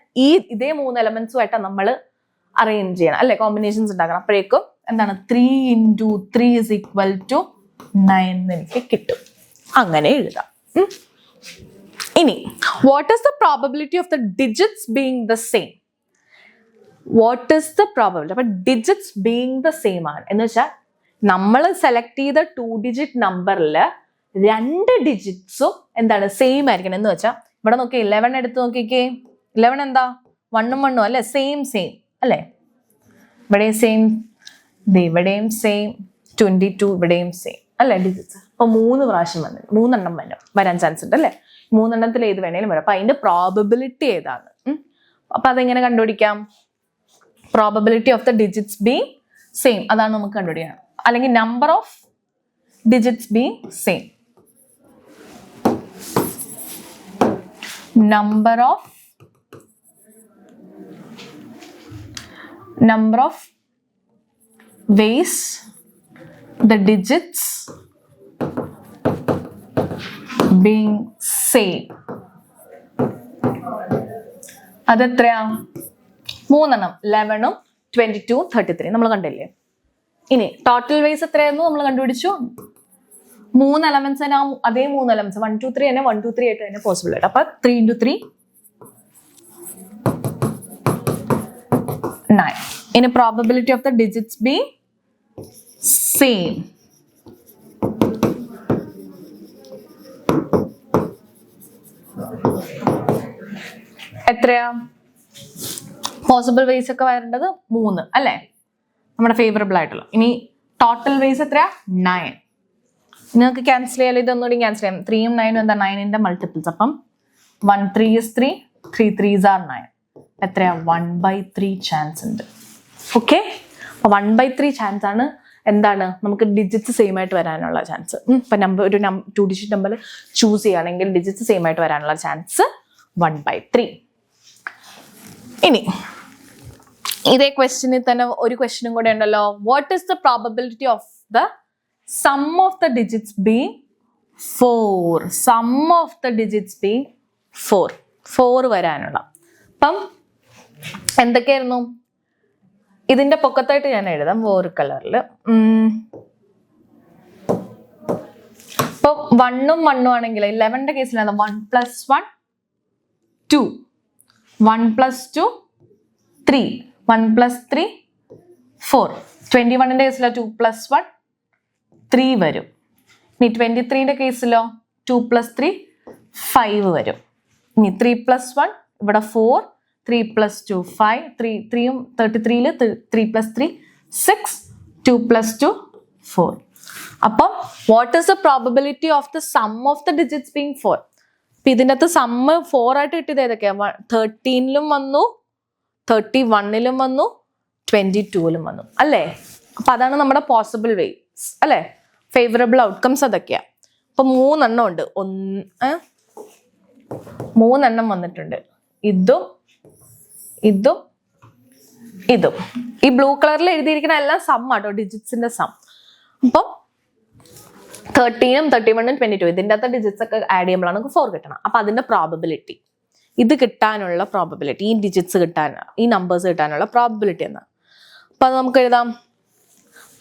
ഇതേ 3 എലമെന്റ്സുമായിട്ട് നമ്മൾ അറേഞ്ച് ചെയ്യണം അല്ലെ, കോമ്പിനേഷൻസ് ഉണ്ടാക്കണം. അപ്പോഴേക്കും എന്താണ് 3 × 3 = 9 എനിക്ക് കിട്ടും. അങ്ങനെ എഴുതാം. ഇനി what is the probability of the digits being the same? What is the probability? അപ്പൊ ഡിജിറ്റ്സ് ബീയിങ് ദ സെയിം ആണ് എന്ന് വെച്ചാൽ നമ്മൾ സെലക്ട് ചെയ്ത 2 ഡിജിറ്റ് നമ്പറിൽ രണ്ട് ഡിജിറ്റ്സും എന്താണ് സെയിം ആയിരിക്കണം. എന്ന് വെച്ചാൽ ഇവിടെ നോക്കി 11 എടുത്ത് നോക്കിക്കേ. 11 എന്താ 1 ഉം 1 ഉം അല്ലെ, സെയിം അല്ലെ. ഇവിടെയും സെയിം, ഇവിടെയും സെയിം, 22 ഇവിടെയും സെയിം അല്ലെ ഡിജിറ്റ്സ്. അപ്പൊ 3 പ്രാവശ്യം വന്നു, 3 എണ്ണം വരാൻ ചാൻസ് ഉണ്ട് അല്ലെ. 3 എണ്ണത്തിൽ ഏത് വേണേലും വരാം. അപ്പൊ അതിന്റെ പ്രോബബിലിറ്റി ഏതാണ്? അപ്പൊ അതെങ്ങനെ കണ്ടുപിടിക്കാം? Probability of the digits being same, അതാണ് നമുക്ക് കണ്ടുപിടിക്കണം. അല്ലെങ്കിൽ number of digits being same. number of ways the digits being same. അതെത്രയാ? 3 എണ്ണം, 11 22 33 നമ്മൾ കണ്ടില്ലേ. ഇനി ടോട്ടൽ വേസ് എത്രയായിരുന്നു നമ്മൾ കണ്ടുപിടിച്ചു. 3 എലമെന്റ്സ് തന്നെ, അതേ 3 എലമെന്റ്സ് 1 2 3 തന്നെ 1 2 3 ആയിട്ട് തന്നെ പോസിബിൾ ആയിട്ട്. അപ്പൊ 3 into 3 9. ഇനി probability of the digits B same. എത്രയാ? പോസിബിൾ വേസ് ഒക്കെ വരേണ്ടത് 3 അല്ലെ, നമ്മുടെ ഫേവറബിൾ ആയിട്ടുള്ള. ഇനി ടോട്ടൽ വേസ് എത്രയാ? 9. നിങ്ങൾക്ക് ക്യാൻസൽ ചെയ്യാലോ, ഇതൊന്നുകൂടി ക്യാൻസൽ ചെയ്യാം. 3 ഉം 9 ഉം എന്താ 9ന്റെ മൾട്ടിപ്പിൾസ്. അപ്പം 1 3 is 3, 3 3s are 9. എത്രയാ? 1/3 ചാൻസ് ഉണ്ട്. ഓക്കെ, 1/3 ചാൻസ് ആണ് എന്താണ് നമുക്ക് ഡിജിറ്റ്സ് സെയിം ആയിട്ട് വരാനുള്ള ചാൻസ്. ഇപ്പൊ നമ്പർ ഒരു 2 ഡിജിറ്റ് നമ്പർ ചൂസ് ചെയ്യുകയാണെങ്കിൽ ഡിജിറ്റ്സ് സെയിം ആയിട്ട് വരാനുള്ള ചാൻസ് 1/3. ഇനി ഇതേ ക്വസ്റ്റ്യനിൽ തന്നെ ഒരു ക്വസ്റ്റ്യനും കൂടെ ഉണ്ടല്ലോ. What is the probability of the sum of the digits being 4? sum of the digits being 4 വരാനുള്ള. അപ്പം എന്തൊക്കെയായിരുന്നു? ഇതിന്റെ പൊക്കത്തായിട്ട് ഞാൻ എഴുതാം വേറെ കളറിൽ. ഇപ്പൊ 1 ഉം 1 ഉം ആണെങ്കിൽ 11ന്റെ കേസിലാണ് 1 + 1 2, 1 + 2 3, 1 + 3 4. 21ന്റെ കേസിലോ 2 + 1 3 വരും. ഇനി 23ന്റെ കേസിലോ 2 + 3 5 വരും. ഇനി 3 + 1 ഇവിടെ 4, 3 + 2 5, 3 33ൽ 3 + 3 6, 2 + 2 4. അപ്പം what is the probability of the sum of the digits being 4? അപ്പൊ ഇതിൻ്റെ അകത്ത് സമ്മ് 4 ആയിട്ട് കിട്ടിയത് ഏതൊക്കെയാ? 13ലും വന്നു, 31ലും വന്നു, 22ലും വന്നു അല്ലേ. അപ്പൊ അതാണ് നമ്മുടെ പോസിബിൾ വേസ് അല്ലെ, ഫേവറബിൾ ഔട്ട്കംസ് അതൊക്കെയാ. അപ്പൊ 3 എണ്ണം ഉണ്ട്. 3 എണ്ണം വന്നിട്ടുണ്ട്. ഇതും ഇതും ഇതും. ഈ ബ്ലൂ കളറിൽ എഴുതിയിരിക്കുന്ന എല്ലാം സം ആട്ടോ, ഡിജിറ്റ്സിന്റെ സം. അപ്പം 13ഉം 31ഉം 22 ഇതിൻ്റെ അകത്ത് ഡിജിറ്റ്സ് ഒക്കെ ആഡ് ചെയ്യുമ്പോഴാണ് നമുക്ക് 4 കിട്ടണം. അപ്പൊ അതിന്റെ പ്രോബബിലിറ്റി, ഇത് കിട്ടാനുള്ള പ്രോബബിലിറ്റി, ഈ ഡിജിറ്റ്സ് കിട്ടാൻ, ഈ നമ്പേഴ്സ് കിട്ടാനുള്ള പ്രോബബിലിറ്റി എന്നാ. അപ്പൊ അത് നമുക്ക് എഴുതാം.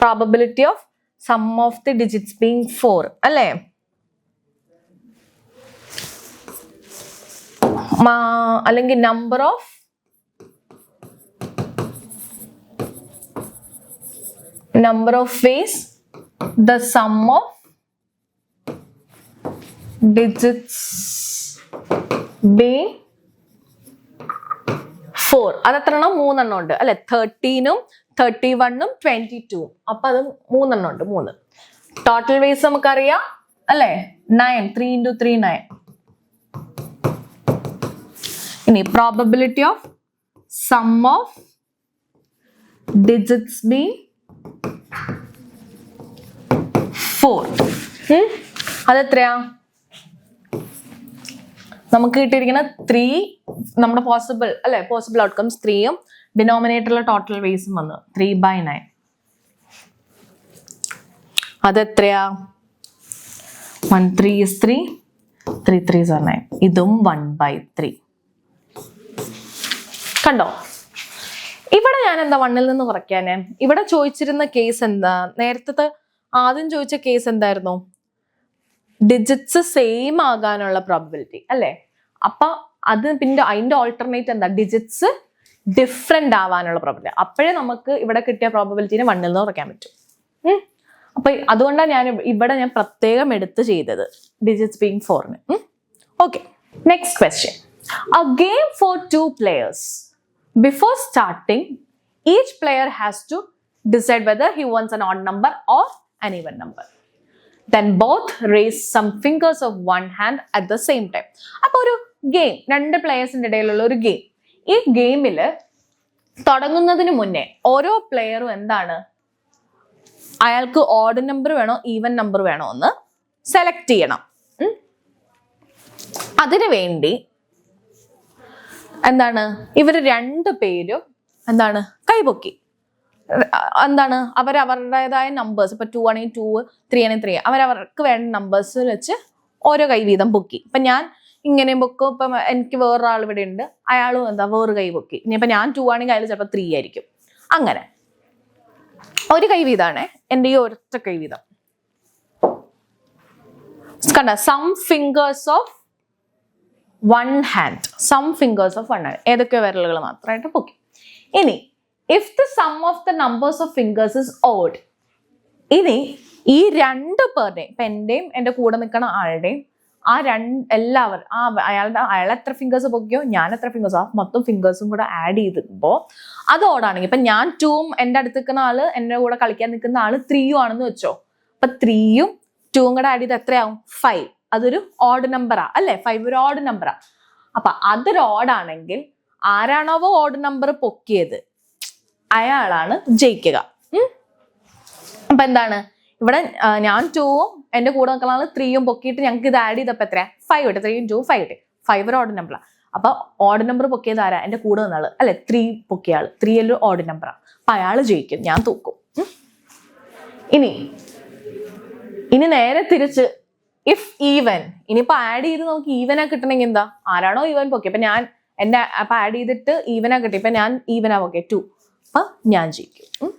Probability of sum of the digits being 4 അല്ലേ. അല്ലെങ്കിൽ number of ways the sum of digits being 4. അതെത്ര എണ്ണം? 3 എണ്ണം ഉണ്ട് അല്ലെ. 13ഉം 31ഉം 22ഉം. അപ്പൊ അത് 3 എണ്ണം ഉണ്ട്. 3 ടോട്ടൽ വേസ് നമുക്കറിയാം അല്ലെ. 9, 3 into 3 9. ഇനി probability of sum of digits being 4. അതെത്രയാ? നമുക്ക് കിട്ടിയിരിക്കുന്ന 3, നമ്മുടെ പോസിബിൾ അല്ലെ, പോസിബിൾ ഔട്ട്കംസ് 3ഉം ഡിനോമിനേറ്ററിലെ ടോട്ടൽ വേസും വന്നു 3/9. അതെത്രയാ? 1 3 is 3, 3 3s are 9. ഇതും 1/3. കണ്ടോ? ഇവിടെ ഞാൻ എന്താ 1ൽ നിന്ന് കുറയ്ക്കാന്? ഇവിടെ ചോദിച്ചിരുന്ന കേസ് എന്താ? നേരത്തെ ആദ്യം ചോദിച്ച കേസ് എന്തായിരുന്നു? ഡിജിറ്റ്സ് സെയിം ആകാനുള്ള പ്രോബബിലിറ്റി അല്ലേ. അപ്പൊ അത് പിന്നെ അതിന്റെ ഓൾട്ടർനേറ്റ് എന്താ? ഡിജിറ്റ്സ് ഡിഫറെന്റ് ആവാനുള്ള പ്രോബബിലിറ്റി. അപ്പോഴേ നമുക്ക് ഇവിടെ കിട്ടിയ പ്രോബബിലിറ്റിനെ 1ൽ നിന്ന് കുറയ്ക്കാൻ പറ്റും. അപ്പൊ അതുകൊണ്ടാണ് ഞാൻ പ്രത്യേകം എടുത്ത് ചെയ്തത് digits being 4. Okay, next question. A game for 2 players. Before starting, each player has to decide whether he wants an odd number or an even number. Then both raise some fingers of one hand at the same time. അപ്പോൾ ഒരു game, 2 പ്ലെയേഴ്സിന്റെ ഇടയിലുള്ള ഒരു game. ഈ ഗെയിമിൽ തുടങ്ങുന്നതിന് മുന്നേ ഓരോ പ്ലെയറും എന്താണ്, അയാൾക്ക് ഓഡ് നമ്പർ വേണോ ഈവൻ നമ്പർ വേണോ എന്ന് സെലക്ട് ചെയ്യണം. അതിനു വേണ്ടി എന്താണ്, ഇവർ 2 പേരും എന്താണ് കൈപൊക്കി, എന്താണ് അവരവരുടേതായ നമ്പേഴ്സ്, ഇപ്പൊ 2 ആണെങ്കിൽ 2, 3 ആണെങ്കിൽ 3, അവരവർക്ക് വേണ്ട നമ്പേഴ്സ് വെച്ച് ഓരോ കൈ വീതം പൊക്കി. ഇപ്പൊ ഞാൻ ഇങ്ങനെയും പൊക്കും, ഇപ്പൊ എനിക്ക് വേറൊരാൾ ഇവിടെ ഉണ്ട്, അയാളും വേറെ കൈ പൊക്കി. ഇനിയിപ്പൊ ഞാൻ 2 ആണെങ്കിൽ അയാൾ ചിലപ്പോൾ 3 ആയിരിക്കും. അങ്ങനെ ഒരു കൈ വീതമാണ് എൻ്റെ ഈ ഒരൊറ്റ കൈ വീതം. കണ്ട, some fingers of 1 hand, some fingers of 1 hand, ഏതൊക്കെയോ വിരലുകൾ മാത്രമായിട്ട് പൊക്കി. ഇനി if the sum of the numbers of fingers is odd, ഇനി ഈ 2 പേരുടെയും, ഇപ്പൊ എന്റെയും എന്റെ കൂടെ നിൽക്കുന്ന ആളുടെയും എല്ലാവരും അയാൾ എത്ര ഫിംഗേഴ്സ് പൊക്കിയോ ഞാൻ എത്ര ഫിംഗേഴ്സ്, ആ മൊത്തം ഫിംഗേഴ്സും കൂടെ ആഡ് ചെയ്തപ്പോ അത് ഓടാണെങ്കിൽ, ഇപ്പൊ ഞാൻ 2ഉം എൻ്റെ അടുത്ത് നിൽക്കുന്ന ആള് എന്റെ കൂടെ കളിക്കാൻ നിൽക്കുന്ന ആള് 3ഉം ആണെന്ന് വെച്ചോ. അപ്പൊ 3ഉം 2ഉം കൂടെ ആഡ് ചെയ്ത് എത്രയാവും? 5. അതൊരു ഓഡ് നമ്പറാ അല്ലെ? 5 ഒരു ഓഡ് നമ്പറാ. അപ്പൊ അതൊരു ഓടാണെങ്കിൽ ആരാണോ ഓഡ് നമ്പർ പൊക്കിയത് അയാളാണ് ജയിക്കുക. അപ്പൊ എന്താണ് ഇവിടെ, ഞാൻ 2ഉം എന്റെ കൂടെ നിൽക്കുന്ന ആള് 3ഉം പൊക്കിയിട്ട് ഞങ്ങൾക്ക് ഇത് ആഡ് ചെയ്തപ്പോ എത്രയാ? 5 കിട്ടി. 3 2 5 കിട്ടി. 5 ഒരു ഓഡ് നമ്പറാ. അപ്പൊ ഓഡ് നമ്പർ പൊക്കിയത് ആരാ? എന്റെ കൂടെ നിന്ന ആള് അല്ലെ? 3 പൊക്കിയ ആള്. 3 ഒരു ഓഡ് നമ്പറാ. അപ്പൊ അയാള് ജയിക്കും, ഞാൻ തോക്കും. ഇനി നേരെ തിരിച്ച് ഇഫ് ഈവൻ, ഇനിയിപ്പോ ആഡ് ചെയ്ത് നമുക്ക് ഈവനാ കിട്ടണമെങ്കിൽ എന്താ, ആരാണോ ഈവൻ പൊക്കി, അപ്പൊ ഞാൻ അപ്പൊ ആഡ് ചെയ്തിട്ട് ഈവനാ കിട്ടി, ഇപ്പൊ ഞാൻ ഈവനാ പൊക്കെ 2, അപ്പൊ ഞാൻ ജയിക്കും.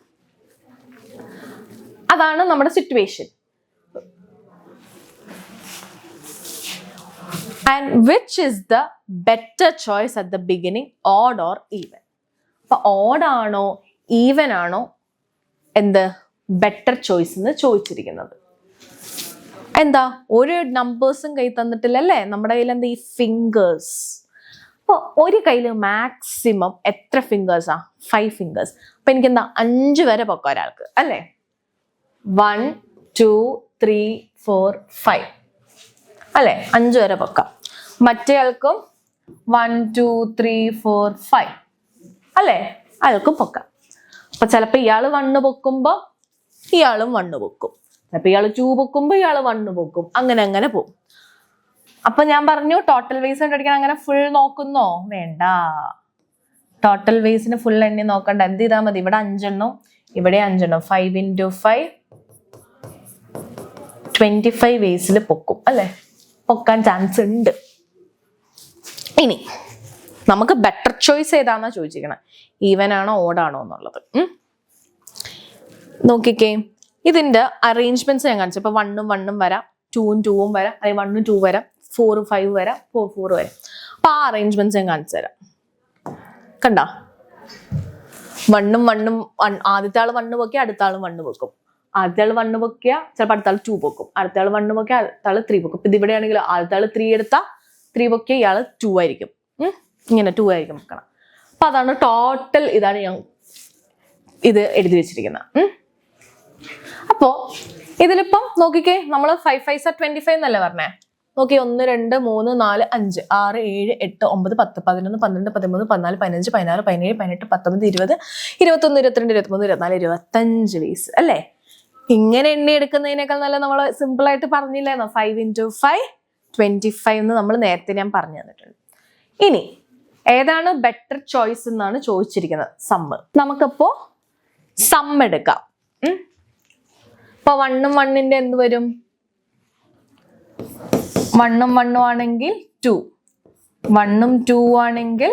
അതാണ് നമ്മുടെ situation. And which is the better choice at the beginning, odd or even? അപ്പൊ ഓഡ് ആണോ ഈവൻ ആണോ എന്ത് ബെറ്റർ ചോയ്സ് എന്ന് ചോദിച്ചിരിക്കുന്നത്. എന്താ, ഒരു നമ്പേഴ്സും കൈ തന്നിട്ടില്ല അല്ലേ? നമ്മുടെ കയ്യിൽ എന്താ, ഈ ഫിംഗേഴ്സ്. അപ്പൊ ഒരു കയ്യില് മാക്സിമം എത്ര ഫിംഗേഴ്സാ? 5 ഫിംഗേഴ്സ്. അപ്പൊ എനിക്ക് എന്താ 5 വരെ പൊക്കാം ഒരാൾക്ക് അല്ലേ? 1 2 3 4 5 അല്ലെ? 5 വരെ പൊക്കാം. മറ്റേ ആൾക്കും 1 2 3 4 5 അല്ലെ? അയാൾക്കും പൊക്കാം. അപ്പൊ ചിലപ്പോ ഇയാള് 1 പൊക്കുമ്പോ ഇയാളും 1 പൊക്കും, ചിലപ്പോ ഇയാള് 2 പൊക്കുമ്പോ ഇയാള് 1 പൊക്കും, അങ്ങനെ അങ്ങനെ പോകും. അപ്പൊ ഞാൻ പറഞ്ഞു ടോട്ടൽ വേസ് കണ്ടുപിടിക്കാൻ അങ്ങനെ ഫുൾ നോക്കുന്നോ? വേണ്ട, ടോട്ടൽ വേസിന് ഫുൾ എണ്ണി നോക്കണ്ട. എന്ത് ചെയ്താൽ മതി, ഇവിടെ 5 എണ്ണം, ഇവിടെ 5 എണ്ണം, 5 into 5 25 വേസിൽ പൊക്കും അല്ലെ? പൊക്കാൻ ചാൻസ് ഉണ്ട്. ഇനി നമുക്ക് ബെറ്റർ ചോയ്സ് ഏതാന്നാ ചോദിച്ചിരിക്കണം, ഈവൻ ആണോ ഓടാണോ എന്നുള്ളത്. നോക്കിക്കേ, ഇതിന്റെ അറേഞ്ച്മെന്റ്സ് ഞാൻ കാണിച്ചു. ഇപ്പൊ 1ഉം 1ഉം വരാം, 2ഉം 2ഉം വരാം, അല്ലെങ്കിൽ 1ഉം 2 വരാം, 4 5 വരാം, 4 4 വരാം. അപ്പൊ ആ അറേഞ്ച്മെന്റ്സ് ഞാൻ കാണിച്ചു തരാം. കണ്ട, 1ഉം 1ഉം, ആദ്യത്തെ ആള് 1 പൊക്കിയ അടുത്ത ആളും 1 പൊക്കും, ആദ്യത്തെ ആള് 1 പൊക്കിയ ചിലപ്പോൾ അടുത്ത ആൾ 2 പൊക്കും, അടുത്ത ആൾ 1 പൊക്കിയ അടുത്ത ആള് 3 പൊക്കും. ഇപ്പൊ ഇവിടെയാണെങ്കിൽ ആദ്യത്തെ ആള് 3 എടുത്താൽ 3 പൊക്കിയ ഇയാള് 2 ആയിരിക്കും, ഇങ്ങനെ 2 ആയിരിക്കും വെക്കണം. അപ്പൊ അതാണ് ടോട്ടൽ, ഇതാണ് ഞാൻ ഇത് എഴുതി വെച്ചിരിക്കുന്നത്. അപ്പോ ഇതിലിപ്പം നോക്കിക്കേ, നമ്മള് 5 5 25 എന്നല്ലേ പറഞ്ഞേ? നോക്കി, 1 2 3 4 5 6 7 8 9 10 11 12 13 14 15 16 17 18 19 20 21 22 23 24 25 വേസ് അല്ലേ? ഇങ്ങനെ എണ്ണി എടുക്കുന്നതിനേക്കാൾ നല്ല നമ്മൾ സിമ്പിൾ ആയിട്ട് പറഞ്ഞില്ലായിരുന്നോ? 5 into 5 25 എന്ന് നമ്മൾ നേരത്തെ ഞാൻ പറഞ്ഞു തന്നിട്ടുണ്ട്. ഇനി ഏതാണ് ബെറ്റർ ചോയ്സ് എന്നാണ് ചോദിച്ചിരിക്കുന്നത്, സമ്മ്. നമുക്കപ്പോ സമ്മ് എടുക്കാം. ഇപ്പൊ 1ഉം 1ന്റെ എന്ത് വരും? 1ഉം 1ഉം ആണെങ്കിൽ 2, 1ഉം 2 ആണെങ്കിൽ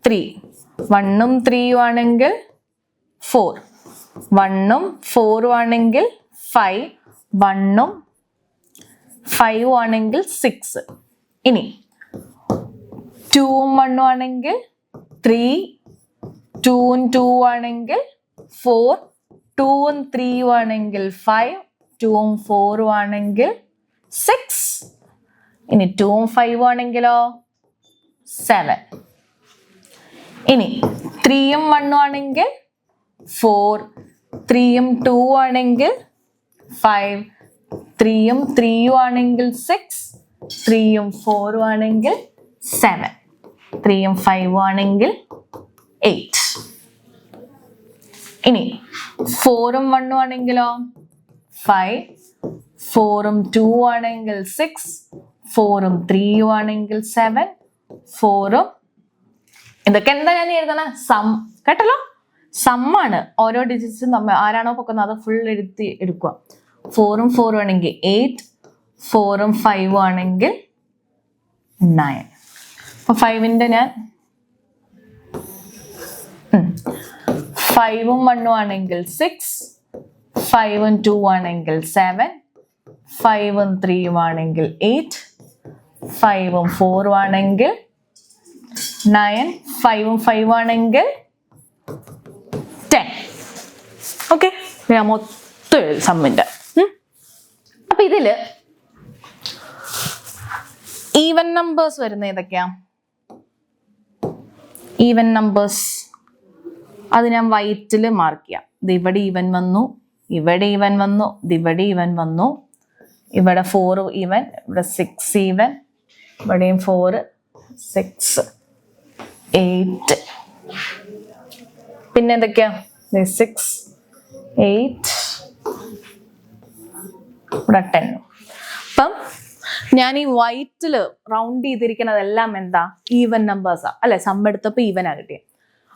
3, 1ഉം 3ഉം ആണെങ്കിൽ 4, 1ഉം 4ഉം ആണെങ്കിൽ 5, 1ഉം 5ഉം ആണെങ്കിൽ 6. ഇനി 2ഉം 1ഉം ആണെങ്കിൽ 3, 2ഉം 2ഉം ആണെങ്കിൽ 4, 2ഉം 3ഉം ആണെങ്കിൽ 5, 2ഉം 4ഉം ആണെങ്കിൽ 6. ഇനി 2ഉം 5ഉം ആണെങ്കിലോ 7. ഇനി 3ഉം 1ഉം ആണെങ്കിൽ 4, 3ഉം 2ഉം ആണെങ്കിൽ 5, 3ഉം 3ഉം ആണെങ്കിൽ 6, 3ഉം 4ഉം ആണെങ്കിൽ 7, 3ഉം 5ഉം ആണെങ്കിൽ 8. ഇനി 4ഉം 1ഉം ആണെങ്കിലോ 5, 4ഉം 2ഉം ആണെങ്കിൽ 6, 4ഉം 3ഉം ആണെങ്കിൽ 7, 4ഉം ഇതൊക്കെ എന്താ ഞാൻ എഴുതണ സം കേട്ടല്ലോ. സമ്മാണ് ഓരോ ഡിജിറ്റ്സും നമ്മൾ ആരാണോ പൊക്കുന്നത് അത് ഫുൾ എടുക്കുക. 4ഉം 4ഉം ആണെങ്കിൽ 8, 4ഉം 5ഉം ആണെങ്കിൽ 9. അപ്പൊ 5ന്റെ ഞാൻ 5ഉം 1ഉം ആണെങ്കിൽ 6, 5ഉം 2ഉം ആണെങ്കിൽ 7, 5ഉം 3ഉം ആണെങ്കിൽ 8, 5ഉം 4ഉം ആണെങ്കിൽ 9, 5ഉം 5ഉം ആണെങ്കിൽ 10. ഓക്കെ, ഞാൻ മൊത്തം സമ്മിന്റെ. അപ്പൊ ഇതില് ഈവൻ നമ്പേഴ്സ് വരുന്ന ഏതൊക്കെയാ? ഈവൻ നമ്പേഴ്സ് അത് ഞാൻ വൈറ്റിൽ മാർക്ക് ചെയ്യാം. ഇത് ഇവിടെ ഈവൻ വന്നു, ഇവിടെ ഈവൻ വന്നു, ഇവിടെ ഈവൻ വന്നു, ഇവിടെ 4 ഈവൻ, ഇവിടെ 6 ഈവൻ, ഇവിടെയും 4, 6, 8. പിന്നെ എന്തൊക്കെയാ? 6, 8, ഇവിടെ 10. അപ്പം ഞാൻ ഈ വൈറ്റില് റൗണ്ട് ചെയ്തിരിക്കുന്നതെല്ലാം എന്താ? ഈവൻ നമ്പേഴ്സാ അല്ലെ? സം എടുത്തപ്പോ ഈവൻ ആ കിട്ടിയത്.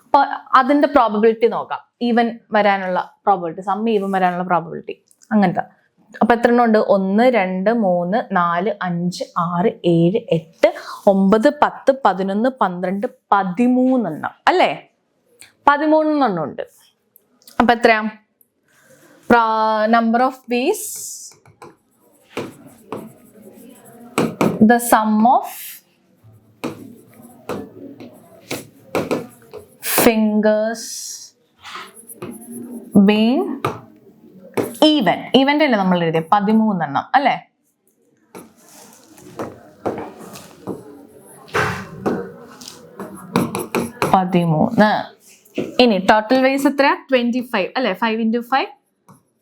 അപ്പൊ അതിന്റെ പ്രോബബിലിറ്റി നോക്കാം. ഈവൻ വരാനുള്ള പ്രോബബിലിറ്റി, സം ഈവൻ വരാനുള്ള പ്രോബബിലിറ്റി അങ്ങനത്തെ. അപ്പൊ എത്ര എണ്ണം ഉണ്ട്? 1, 2, 3, 4, 5, 6, 7, 8, 9, 10, 11, 12, 13 എണ്ണം അല്ലേ? 13 എണ്ണം ഉണ്ട്. അപ്പൊ എത്രയാ? Number of bees, the sum of fingers being even. ഈവന്റെ അല്ലേ നമ്മൾ എഴുതിയ 13 എണ്ണം അല്ലേ? ഇനി ടോട്ടൽ വൈസ് എത്ര? 25 അല്ലെ? 5 into 5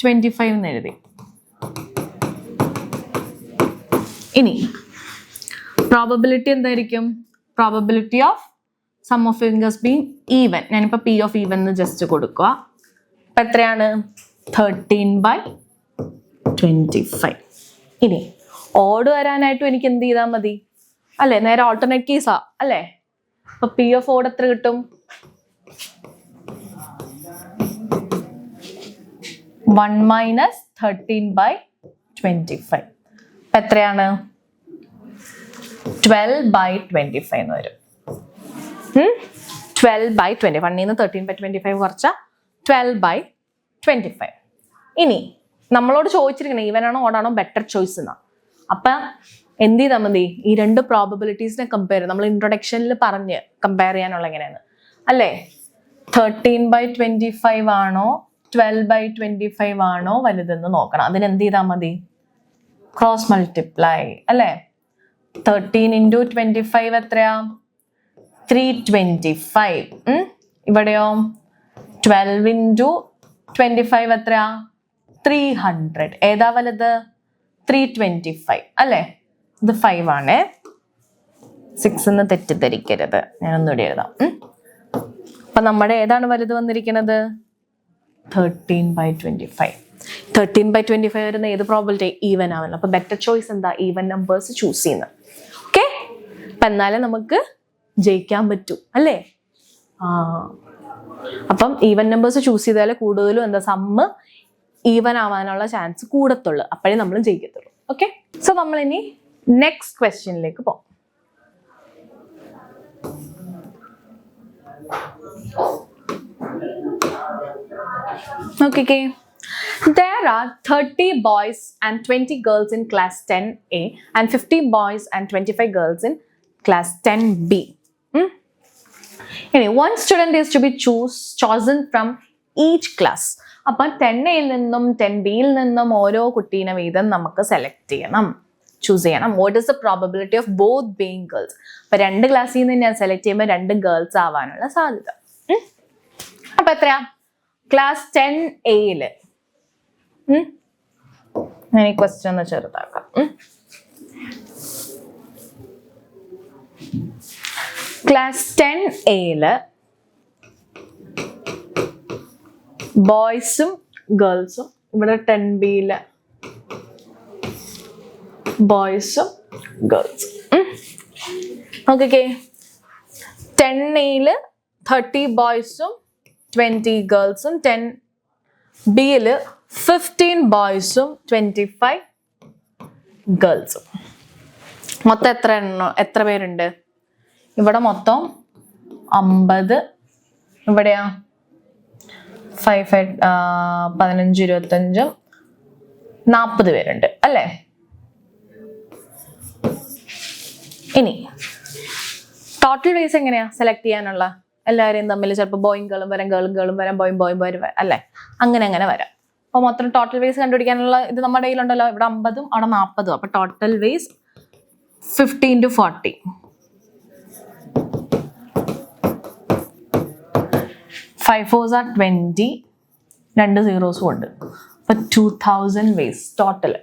25 എന്ന് എഴുതി. ഇനി പ്രോബബിലിറ്റി എന്തായിരിക്കും? Probability of sum of fingers being even. ഞാനിപ്പോ പി ഓഫ് ഈവൻ എന്ന് ജസ്റ്റ് കൊടുക്കുക. അപ്പൊ എത്രയാണ്? 13/25. ഇനി ഓഡ് വരാനായിട്ടും എനിക്ക് എന്ത് ചെയ്താൽ മതി അല്ലെ? നേരെ ഓൾട്ടർനേറ്റ് കേസാ അല്ലെ? അപ്പൊ പി ഓഫ് ഓഡ് എത്ര കിട്ടും? 1 minus 13/25. അപ്പൊ എത്രയാണ്? 12/25 എന്ന് വരും. 12/20. 1 നിന്ന് 13/25 കുറച്ച 12/25. ഇനി നമ്മളോട് ചോദിച്ചിരിക്കണേ ഈവനാണോ ഓടാണോ ബെറ്റർ ചോയ്സ് എന്നാ. അപ്പൊ എന്ത് ചെയ്താൽ മതി? ഈ രണ്ട് പ്രോബബിലിറ്റീസിനെ കമ്പയർ, നമ്മൾ ഇൻട്രൊഡക്ഷനിൽ പറഞ്ഞ് കമ്പയർ ചെയ്യാനുള്ള എങ്ങനെയാണ് അല്ലേ? 13/25 ആണോ 12/25 ആണോ വലുതെന്ന് നോക്കണം. അതിന് എന്ത് ചെയ്താൽ മതി? ക്രോസ് മൾട്ടിപ്ലൈ അല്ലേ? 13 into 25 എത്രയാ? 325. ഇവിടെയോ 12 into 25 എത്രയാ? 300. ഏതാ വലുത്? 325 അല്ലേ? ഇത് 5 ആണ്. 6 എന്ന് തെറ്റിദ്ധരിക്കരുത്. ഞാനൊന്നുകൂടി എഴുതാം. അപ്പൊ നമ്മുടെ ഏതാണ് വലുത് വന്നിരിക്കുന്നത്? 13/25. 13/25 വരുന്ന ഏത് പ്രോബിലിറ്റി? ഈവൻ ആവല്ലോ. അപ്പൊ ബെറ്റർ ചോയ്സ് എന്താ? ഈവൻ നമ്പേഴ്സ് ചൂസ് ചെയ്യുന്നത്. ഓക്കെ, അപ്പൊ എന്നാലേ നമുക്ക് ജയിക്കാൻ പറ്റൂ അല്ലേ? അപ്പം ഈവൻ നമ്പേഴ്സ് ചൂസ് ചെയ്താലേ കൂടുതലും എന്താ സമ്മ് ഈവൻ ആവാനുള്ള ചാൻസ് കൂടത്തുള്ളൂ. അപ്പോഴേ നമ്മൾ ജയിക്കത്തുള്ളൂ. ഓക്കെ, സോ നമ്മൾ ഇനി നെക്സ്റ്റ് ക്വസ്റ്റ്യനിലേക്ക് പോകാം. Okay. There are 30 boys and 20 girls in class 10A and 50 boys and 25 girls in class 10B. Anyway, one student is to be chosen from each class. അപ്പം 10A നിന്നും 10Bയിൽ നിന്നും ഓരോ കുട്ടീനെ വീതം നമുക്ക് സെലക്ട് ചെയ്യണം, ചൂസ് ചെയ്യണം. What is the probability of both being girls? അപ്പൊ 2 ക്ലാസ്സിൽ നിന്ന് ഞാൻ സെലക്ട് ചെയ്യുമ്പോൾ 2 ഗേൾസ് ആവാനുള്ള സാധ്യത. അപ്പൊ എത്രയാ? ക്ലാസ് 10Aയില് ഞാൻ ഈ ക്വസ്റ്റ്യൻ ഒന്ന് ചെറുതാക്കാം. ക്ലാസ് 10Aയില് ബോയ്സും ഗേൾസും, ഇവിടെ 10Bയില് ബോയ്സും ഗേൾസും. ഓക്കെ, 10Aയില് 30 ബോയ്സും 20 ഗേൾസും, 10Bയില് 15 ബോയ്സും 25 ഗേൾസും. മൊത്തം എത്ര പേരുണ്ട്? ഇവിടെ മൊത്തം 50. ഇവിടെയാ 5, 15, 25, 40 പേരുണ്ട് അല്ലേ? ഇനി ടോട്ടൽ വേസ് എങ്ങനെയാ സെലക്ട് ചെയ്യാനുള്ള? എല്ലാവരെയും തമ്മിൽ ചിലപ്പോൾ ബോയും ഗേളും വരാം, ഗേളും വരാം, ബോയും വരാം അല്ലേ? അങ്ങനെ വരാം. അപ്പൊ മൊത്തം ടോട്ടൽ വേസ് കണ്ടുപിടിക്കാനുള്ള ഇത് നമ്മുടെ കയ്യിലുണ്ടല്ലോ. ഇവിടെ 50ഉം അവിടെ 40ഉം. അപ്പൊ total ways 50 into 40. 5 4s are 20. 2 zeros ഉണ്ട്. അപ്പൊ 2000 വേസ് ടോട്ടൽ.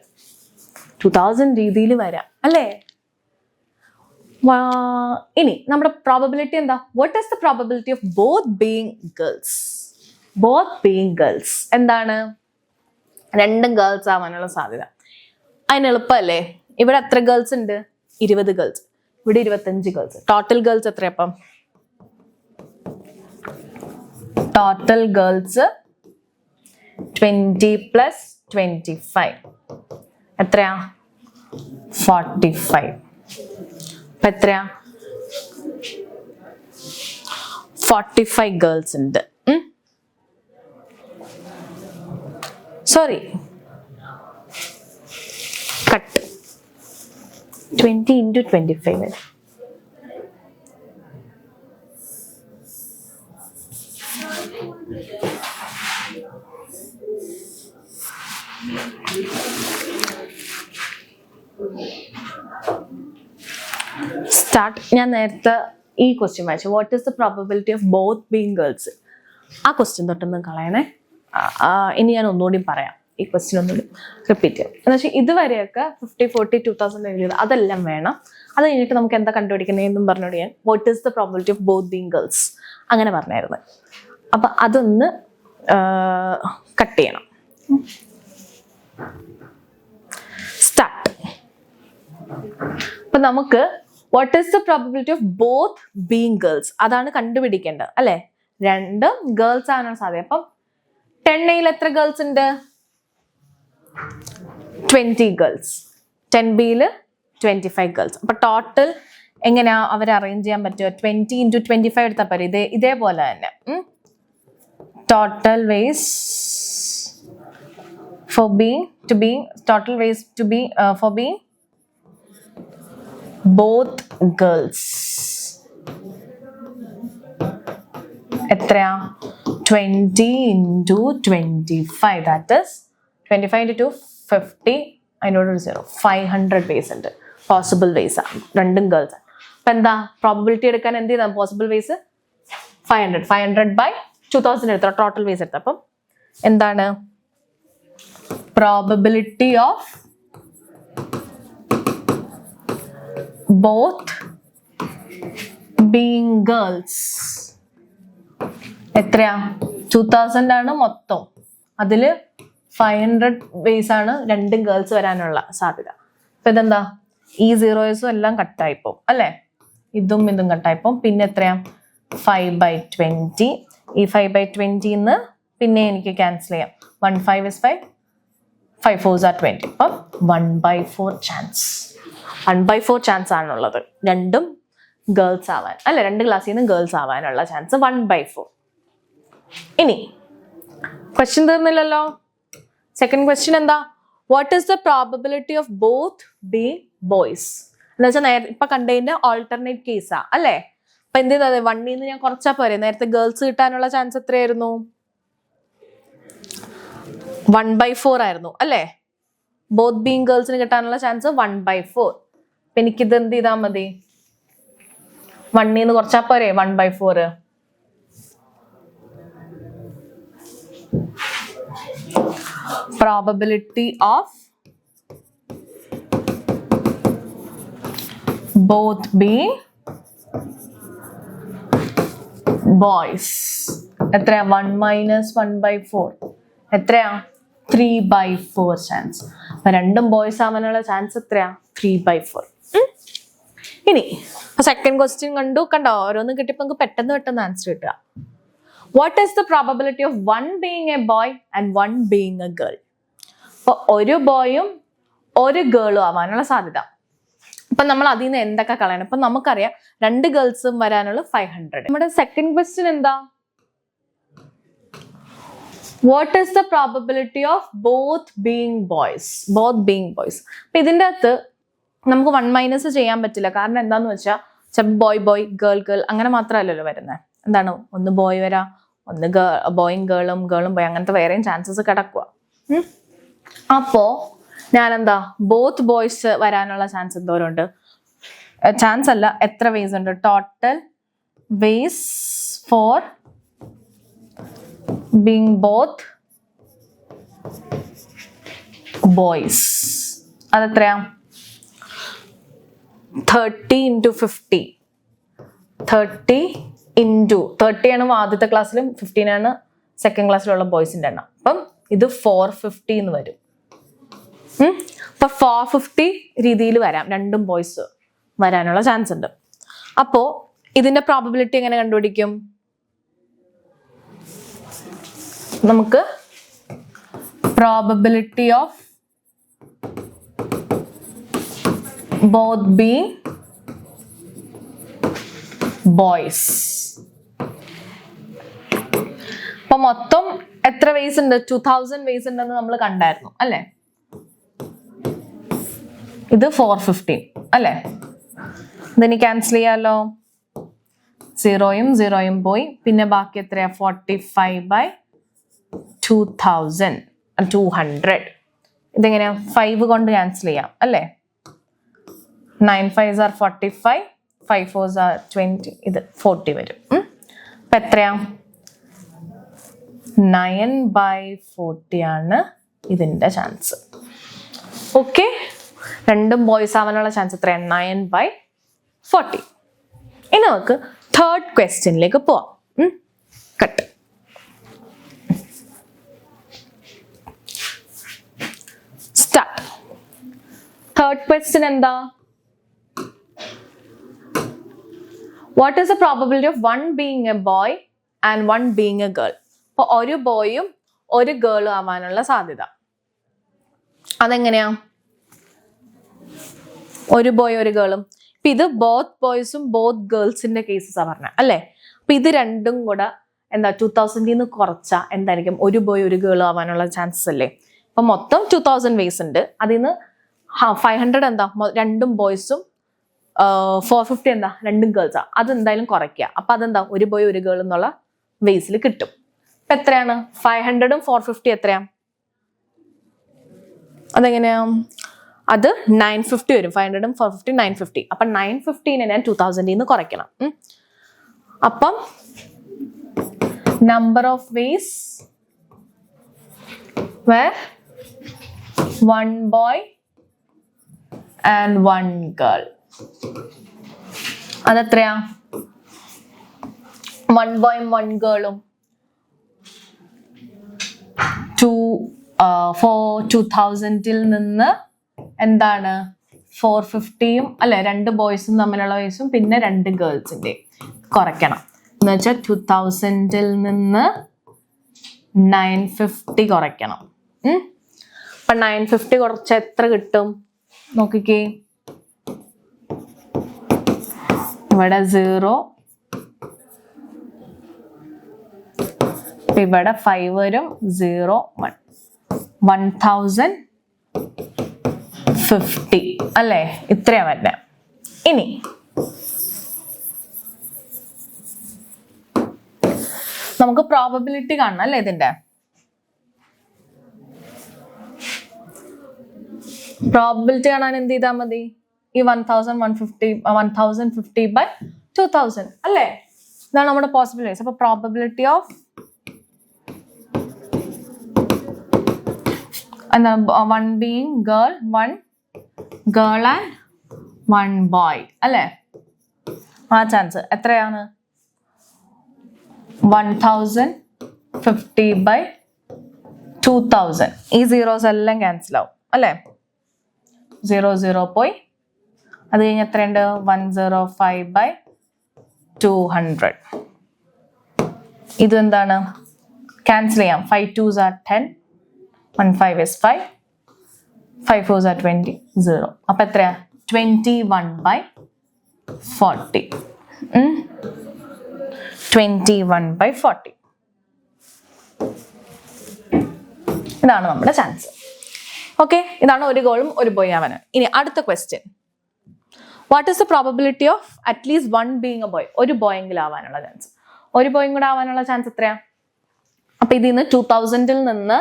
2000 രീതിയിൽ വരാം അല്ലേ? ഇനി നമ്മുടെ പ്രോബബിലിറ്റി എന്താ? What is the probability of both being girls? Both being girls എന്താണ്? 2 ഗേൾസ് ആവാനുള്ള സാധ്യത. അതിന് എളുപ്പമല്ലേ? ഇവിടെ എത്ര ഗേൾസ് ഉണ്ട്? 20 ഗേൾസ്. ഇവിടെ 25 ഗേൾസ്. ടോട്ടൽ ഗേൾസ് എത്രയപ്പം? ടോട്ടൽ ഗേൾസ് 20 + 25 എത്രയാ? 45. അപ്പൊ എത്രയാ? 45 ഗേൾസ് ഉണ്ട്. Sorry, cut. 20 into 25. സ്റ്റാർട്ട്. ഞാൻ നേരത്തെ ഈ ക്വസ്റ്റ്യൻ വായിച്ചു. What is the probability of both being girls? ആ ക്വസ്റ്റ്യൻ തൊട്ടൊന്നും കളയണേ. ഇനി ഞാൻ ഒന്നുകൂടി പറയാം. ഈ ക്വസ്റ്റ്യൻ ഒന്നുകൂടി റിപ്പീറ്റ് ചെയ്യാം. എന്ന് വെച്ചാൽ ഇതുവരെയൊക്കെ 50, 40, 2000 എഴുതിയത് അതെല്ലാം വേണം. അത് കഴിഞ്ഞിട്ട് നമുക്ക് എന്താ കണ്ടുപിടിക്കുന്നതെന്നും പറഞ്ഞോട് ഞാൻ what is the probability of both being girls അങ്ങനെ പറഞ്ഞായിരുന്നു. അപ്പൊ അതൊന്ന് കട്ട് ചെയ്യണം. സ്റ്റാർട്ട്. അപ്പൊ നമുക്ക് what is the probability of both being girls അതാണ് കണ്ടുപിടിക്കേണ്ടത് അല്ലെ? 2 ഗേൾസ് ആവാനാണ് സാധ്യത. അപ്പം 10Aയിൽ എത്ര ഗേൾസ് ഉണ്ട്? 20 ഗേൾസ്. 10Bയില് 25 ഗേൾസ്. അപ്പൊ ടോട്ടൽ എങ്ങനെയാ അവർ അറേഞ്ച് ചെയ്യാൻ പറ്റുക? 20 into 25 എടുത്താൽ പോരെ. ഇതേപോലെ തന്നെ total ways for being total ways to be for being both girls എത്രയാ? 20 into 25, that is 25 into 50. അതിനോട് 0, 500 വേസ് ഉണ്ട്. പോസിബിൾ വേസ് ആണ് 2 ഗേൾസ്. അപ്പൊ എന്താ പ്രോബബിലിറ്റി എടുക്കാൻ എന്ത് ചെയ്താൽ? പോസിബിൾ വേസ് 500 by 2000 എടുത്തോ, ടോട്ടൽ വേസ് എടുത്തോ. അപ്പം എന്താണ് probability of both being girls എത്രയാ? 2000 ആണ് മൊത്തം. അതില് 500 വേസ് ആണ് 2 ഗേൾസ് വരാനുള്ള സാധ്യത. അപ്പൊ ഇതെന്താ? ഈ 0s എല്ലാം കട്ടായിപ്പോ അല്ലെ? ഇതും കട്ടായിപ്പോ. പിന്നെ എത്രയാ? 5/20. ഈ 5/20 പിന്നെ എനിക്ക് ക്യാൻസൽ ചെയ്യാം. 1 5 is 5. 5 4s are 20. അപ്പം 1/4 ചാൻസ്. 1/4 ചാൻസ് ആണുള്ളത് 2 ഗേൾസ് ആവാൻ അല്ലെ? 2 ക്ലാസ്സിൽ നിന്ന് ഗേൾസ് ആവാനുള്ള ചാൻസ് 1/4. ഇനി ക്വസ്റ്റ്യൻ തീർന്നില്ലല്ലോ. സെക്കൻഡ് ക്വസ്റ്റ്യൻ എന്താ? What is the probability of both being boys? എന്ന് വെച്ചാൽ ഇപ്പൊ കണ്ടതിന്റെ ഓൾട്ടർനേറ്റ് കേസാ അല്ലെ? അപ്പൊ എന്ത് ചെയ്താൽ 1ൽ നിന്ന് ഞാൻ കുറച്ചാ പോരെ. നേരത്തെ ഗേൾസ് കിട്ടാനുള്ള ചാൻസ് എത്രയായിരുന്നു? 1/4 ആയിരുന്നു അല്ലേ? ബോത്ത് ബീങ് ഗേൾസിന് കിട്ടാനുള്ള ചാൻസ് 1/4. അപ്പൊ എനിക്കിത് എന്ത് ചെയ്താൽ മതി? 1 കുറച്ചാ പോരെ 1/4. Probability of both being boys എത്രയാ? 1 - 1/4 എത്രയാ? 3/4 ചാൻസ്. അപ്പൊ രണ്ടും ബോയ്സ് ആവാനുള്ള ചാൻസ് എത്രയാ? 3/4. ഇനി സെക്കൻഡ് ക്വസ്റ്റ്യൻ കണ്ടോ, ഓരോന്ന് കിട്ടിയപ്പോ നമുക്ക് പെട്ടെന്ന് ആൻസർ കിട്ടുക. What is the probability of 1 being a boy and 1 being a girl? അപ്പൊ ഒരു ബോയും ഒരു ഗേളും ആവാനുള്ള സാധ്യത. അപ്പൊ നമ്മൾ അതിൽ നിന്ന് എന്തൊക്കെ കളയണം? ഇപ്പൊ നമുക്കറിയാം 2 ഗേൾസും വരാനുള്ള 500. നമ്മുടെ സെക്കൻഡ് ക്വസ്റ്റ്യൻ എന്താ? What is the probability of both being boys? അപ്പൊ ഇതിൻ്റെ അകത്ത് നമുക്ക് 1 - ചെയ്യാൻ പറ്റില്ല. കാരണം എന്താന്ന് വെച്ചാൽ ബോയ് ഗേൾ അങ്ങനെ മാത്രമല്ലല്ലോ വരുന്നത്. എന്താണ്? ഒന്ന് ബോയ് വരാം, ഒന്ന് ബോയും ഗേളും ബോയ്, അങ്ങനത്തെ വേറെയും ചാൻസസ് കിടക്കുക. അപ്പോ ഞാൻ എന്താ ബോത്ത് ബോയ്സ് വരാനുള്ള ചാൻസ് എന്തോരമുണ്ട്? ചാൻസ് അല്ല, എത്ര വേസ് ഉണ്ട്? Total ways for being both boys അതെത്രയാ? 30 × 50. 30 ആണ് ആദ്യത്തെ ക്ലാസ്സിലും 15 ആണ് സെക്കൻഡ് ക്ലാസ്സിലുള്ള ബോയ്സിന്റെ എണ്ണം. അപ്പം ഇത് 450 എന്ന് വരും. അപ്പൊ 450 രീതിയിൽ വരാം, രണ്ടും ബോയ്സ് വരാനുള്ള ചാൻസ് ഉണ്ട്. അപ്പോ ഇതിന്റെ പ്രോബബിലിറ്റി എങ്ങനെ കണ്ടുപിടിക്കും? നമുക്ക് probability of both being boys. അപ്പൊ മൊത്തം എത്ര വേസ് ഉണ്ട്? 2000 വേസ് ഉണ്ടെന്ന് നമ്മൾ കണ്ടായിരുന്നു അല്ലെ? ഇത് 450 അല്ലെ? ഇതിന് ക്യാൻസൽ ചെയ്യാലോ. 0യും 0യും പോയി. പിന്നെ ബാക്കി എത്രയാ? 45/2000. ഇതെങ്ങനെയാ? 5 കൊണ്ട് ക്യാൻസൽ ചെയ്യാം അല്ലെ? 9 5s are 45, 5 4s are 20. ഇത് 40 വരും. അപ്പൊ എത്രയാ? 9/40 ആണ് ഇതിന്റെ ചാൻസ്. ഓക്കെ, രണ്ടും ബോയ്സ് ആവാനുള്ള ചാൻസ് എത്രയാ? 9/40. ഇനി നമുക്ക് തേർഡ് ക്വസ്റ്റ്യനിലേക്ക് പോവാം. കട്ട്. സ്റ്റാർട്ട്. തേർഡ് ക്വസ്റ്റ്യൻ എന്താ? What is the probability of 1 being a boy and 1 being a girl? അപ്പൊ ഒരു ബോയും ഒരു ഗേളും ആവാനുള്ള സാധ്യത അതെങ്ങനെയാ? ഒരു ബോയ് ഒരു ഗേളും. ഇപ്പൊ ഇത് ബോത്ത് ബോയ്സും ബോത്ത് ഗേൾസിന്റെ കേസസാ പറഞ്ഞ അല്ലെ? അപ്പൊ ഇത് രണ്ടും കൂടെ എന്താ 2000 കുറച്ചാ എന്തായിരിക്കും? ഒരു ബോയ് ഒരു ഗേളും ആവാനുള്ള ചാൻസസ് അല്ലേ? അപ്പൊ മൊത്തം 2000 വേസ് ഉണ്ട്. അതിന്ന് 500 എന്താ? രണ്ടും ബോയ്സും 450 എന്താ? രണ്ടും ഗേൾസാ. അതെന്തായാലും കുറയ്ക്കുക. അപ്പൊ അതെന്താ? ഒരു ബോയ് ഒരു ഗേൾ എന്നുള്ള വേസിൽ കിട്ടും. ഇപ്പൊ എത്രയാണ്? 500ഉം 450 എത്രയാ? അതെങ്ങനെയാ? അത് 950 വരും. 500ഉം 450 950. അപ്പൊ 950നെ ഞാൻ 2000 കുറയ്ക്കണം. അപ്പം number of ways where 1 boy and 1 girl. അതെത്രയാ? 1 ബോയും 1 ഗേളും 2000ൽ നിന്ന് എന്താണ് 450യും അല്ലെ? 2 ബോയ്സും തമ്മിലുള്ള വയസ്സും പിന്നെ 2 ഗേൾസിന്റെ കുറയ്ക്കണം എന്ന് വെച്ചാൽ 2000ൽ നിന്ന് 950 കുറയ്ക്കണം. അപ്പൊ 950 കുറച്ച എത്ര കിട്ടും നോക്കിക്കേ. ഇവിടെ 0, ഇവിടെ 5 വരും. 0 1 1050 അല്ലേ? ഇത്രയാ വരുന്നത്. ഇനി നമുക്ക് പ്രോബബിലിറ്റി കാണണം അല്ലേ ഇതിന്റെ? പ്രോബിലിറ്റി കാണാൻ എന്ത് ചെയ്താൽ മതി? ഈ 1050 by 2000 അല്ലേ? ഇതാണ് നമ്മുടെ പോസിബിൾ കേസ്. അപ്പൊ probability of one being girl, one girl and one boy അല്ലേ? ആ ചാൻസ് എത്രയാണ്? 1050 by 2000. ഈ സീറോസ് എല്ലാം ക്യാൻസൽ ആവും അല്ലേ? 0 പോയി. അത് കഴിഞ്ഞ് എത്രയുണ്ട്? 105 by 200. ഇത് എന്താണ്? ക്യാൻസൽ ചെയ്യാം. 5 2s are 10, 1 5 is 5, 5 4s are 20, 0. അപ്പൊ എത്രയാ? 21 by 40. 21 by 40. ഇതാണ് നമ്മുടെ ചാൻസ്. ഓക്കെ, ഇതാണ് ഒരു ഗേളും ഒരു ബോയ് ആവാൻ. ഇനി അടുത്ത question, what is the probability of at least one being A boy? ഒരു ബോയ് എങ്കിലും ആവാനുള്ള ചാൻസ്. ഒരു ബോയും കൂടെ ആവാനുള്ള ചാൻസ് എത്രയാ? അപ്പൊ ഇതിൽ നിന്ന് 2000 നിന്ന്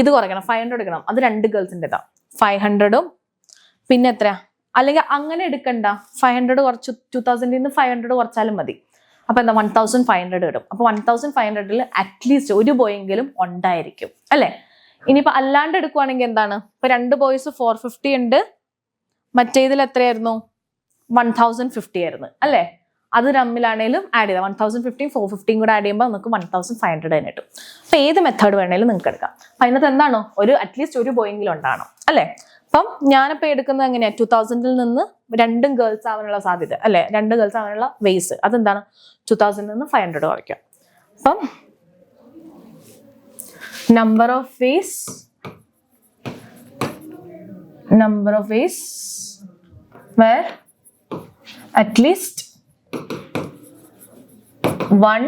ഇത് കുറയ്ക്കണം, 500 എടുക്കണം. അത് 2 ഗേൾസിൻ്റെ ഇതാ. 500ഉം പിന്നെ എത്രയാ? അല്ലെങ്കിൽ അങ്ങനെ എടുക്കണ്ട, 500 കുറച്ച് 2000 നിന്ന് 500 കുറച്ചാലും മതി. അപ്പൊ എന്താ? 1500 ഇടും. അപ്പൊ 1500ൽ അറ്റ്ലീസ്റ്റ് ഒരു ബോയെങ്കിലും ഉണ്ടായിരിക്കും അല്ലെ? ഇനിയിപ്പോ അല്ലാണ്ട് എടുക്കുവാണെങ്കിൽ എന്താണ്? ഇപ്പൊ 2 ബോയ്സ് 450 ഉണ്ട്, മറ്റേതിൽ എത്രയായിരുന്നു? 1050 ആയിരുന്നു അല്ലെ? അത് തമ്മിലാണേലും ആഡ് ചെയ്താൽ 1050 450 കൂടെ ആഡ് ചെയ്യുമ്പോൾ നമുക്ക് 1500 തന്നെ കിട്ടും. അപ്പൊ ഏത് മെത്തേഡ് വേണേലും നിങ്ങൾക്ക് എടുക്കാം. അപ്പൊ അതിനകത്ത് എന്താണോ അറ്റ്ലീസ്റ്റ് ഒരു ബോയെങ്കിലും ഉണ്ടാവണം അല്ലെ? അപ്പം ഞാനിപ്പോ എടുക്കുന്നത് എങ്ങനെയാ? 2000ൽ നിന്ന് 2 ഗേൾസ് ആവാനുള്ള സാധ്യത അല്ലെ? 2 ഗേൾസ് ആവാനുള്ള വേസ് അതെന്താണ്? 2000 നിന്ന് 500 കുറയ്ക്കാം. അപ്പം number of ways where at least one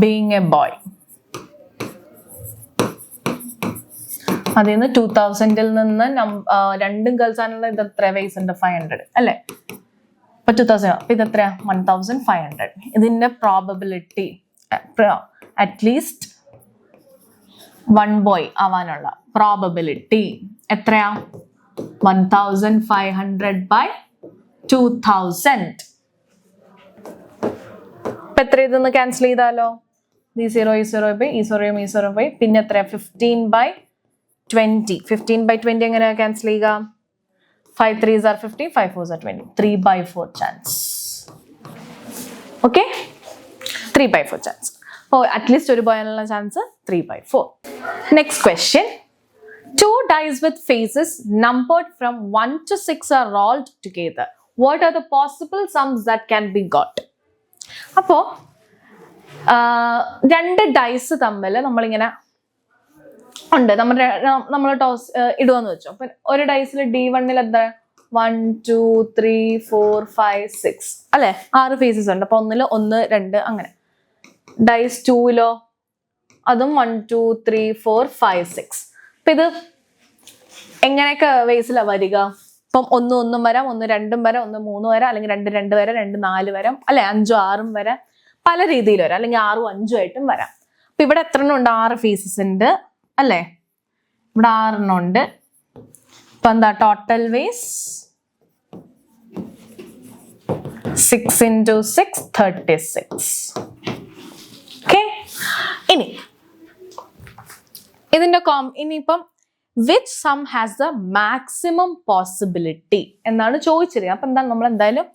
being a boy. അതിൽ നിന്ന് 2000ൽ നിന്ന് 2 ഗേൾസ് ആണുള്ള ഇത് എത്ര വേസ് ഉണ്ട്? 500 അല്ലെ? അപ്പൊ 2000 അപ്പൊ ഇത് എത്രയാ? 1500. ഇതിന്റെ പ്രോബബിലിറ്റി അറ്റ്ലീസ്റ്റ് വൺ ബോയ് ആവാനുള്ള പ്രോബബിലിറ്റി എത്രയാ? 1500 by 2000. ഇപ്പൊ എത്ര ഇതൊന്ന് ക്യാൻസൽ ചെയ്താലോ? ഈ 0 പോയി, ഈ 0 പോയി. പിന്നെ എത്രയാ? 15 by 20. 15 by 20 എങ്ങനെയാ ക്യാൻസൽ ചെയ്യുക? 5 3s are 50, 5 4s are 20. 3 by 4 chance. Okay? 3 by 4 chance. At least ഒരു ബോയിനുള്ള chance 3 by 4. Next question, 2 dice with faces numbered from 1 to 6 are rolled together. What are the possible sums that can be got? അപ്പോ 2 dyes തമ്മിൽ നമ്മളിങ്ങനെ ഉണ്ട്, നമ്മൾ toss ഇടുവെന്ന് വെച്ചോ. അപ്പൊ ഒരു ഡൈസിൽ D1ൽ എന്താ? 1 2 3 4 5 6 അല്ലെ? 6 ഫേസസ് ഉണ്ട്. അപ്പൊ 1ൽ 1 2 അങ്ങനെ. ഡൈസ് 2ലോ അതും 1 2 3 4 5 6. അപ്പൊ ഇത് എങ്ങനെയൊക്കെ വേസിലാണ് വരിക? ഇപ്പം 1 1 വരാം, 1 2 വരാം, 1 3 വരാം, അല്ലെങ്കിൽ 2 2 വരാം, 2 4 വരാം അല്ലെ? 5 6 വരാം, പല രീതിയിൽ വരാം, അല്ലെങ്കിൽ 6 5 ആയിട്ടും വരാം. അപ്പൊ ഇവിടെ എത്ര എണ്ണം ഉണ്ട്? 6 ഫേസസ് ഉണ്ട് അല്ലെ? ഇവിടെ 6 എണ്ണം ഉണ്ട്. ഇപ്പൊ എന്താ ടോട്ടൽ വേസ്? 6 into 6 36. ഇനി ഇതിന്റെ ഇനിയിപ്പം which sum has the maximum possibility എന്നാണ് ചോദിച്ചിരിക്കുന്നത്. അപ്പൊ എന്താണ്? നമ്മൾ എന്തായാലും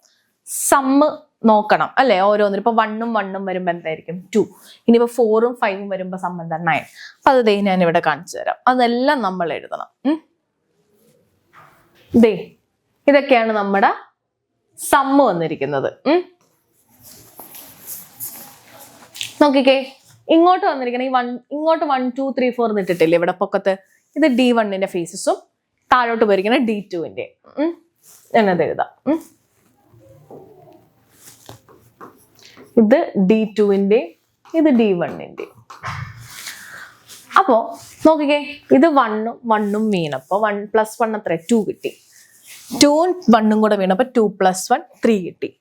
സമ്മ് നോക്കണം അല്ലെ? ഓരോന്നിനും ഇപ്പൊ 1ഉം 1ഉം വരുമ്പോ എന്തായിരിക്കും? 2. ഇനിയിപ്പോ 4ഉം 5ഉം വരുമ്പോ സം എന്താ? 9. അപ്പൊ അത് ഞാൻ ഇവിടെ കാണിച്ചു തരാം. അതെല്ലാം നമ്മൾ എഴുതണം. ഇതൊക്കെയാണ് നമ്മുടെ സമ്മ് വന്നിരിക്കുന്നത്. നോക്കിക്കേ, ഇങ്ങോട്ട് വന്നിരിക്കണം. ഇങ്ങോട്ട് 1 2 3 4 ഇട്ടിട്ടില്ലേ ഇവിടെ പൊക്കത്ത്? ഇത് D1ന്റെ ഫേസസും താഴോട്ട് പോയിരിക്കുന്ന D2ന്റെ. ഞാനത് എഴുതാം. ഇത് D2ന്റെ, ഇത് D1ന്റെ. അപ്പോ നോക്കിക്കേ, ഇത് 1ഉം വീണപ്പോ 1 + 1 എത്ര? 2 കിട്ടി. 2ഉം 1ഉം കൂടെ വീണപ്പോ 2 + 1 3 കിട്ടി.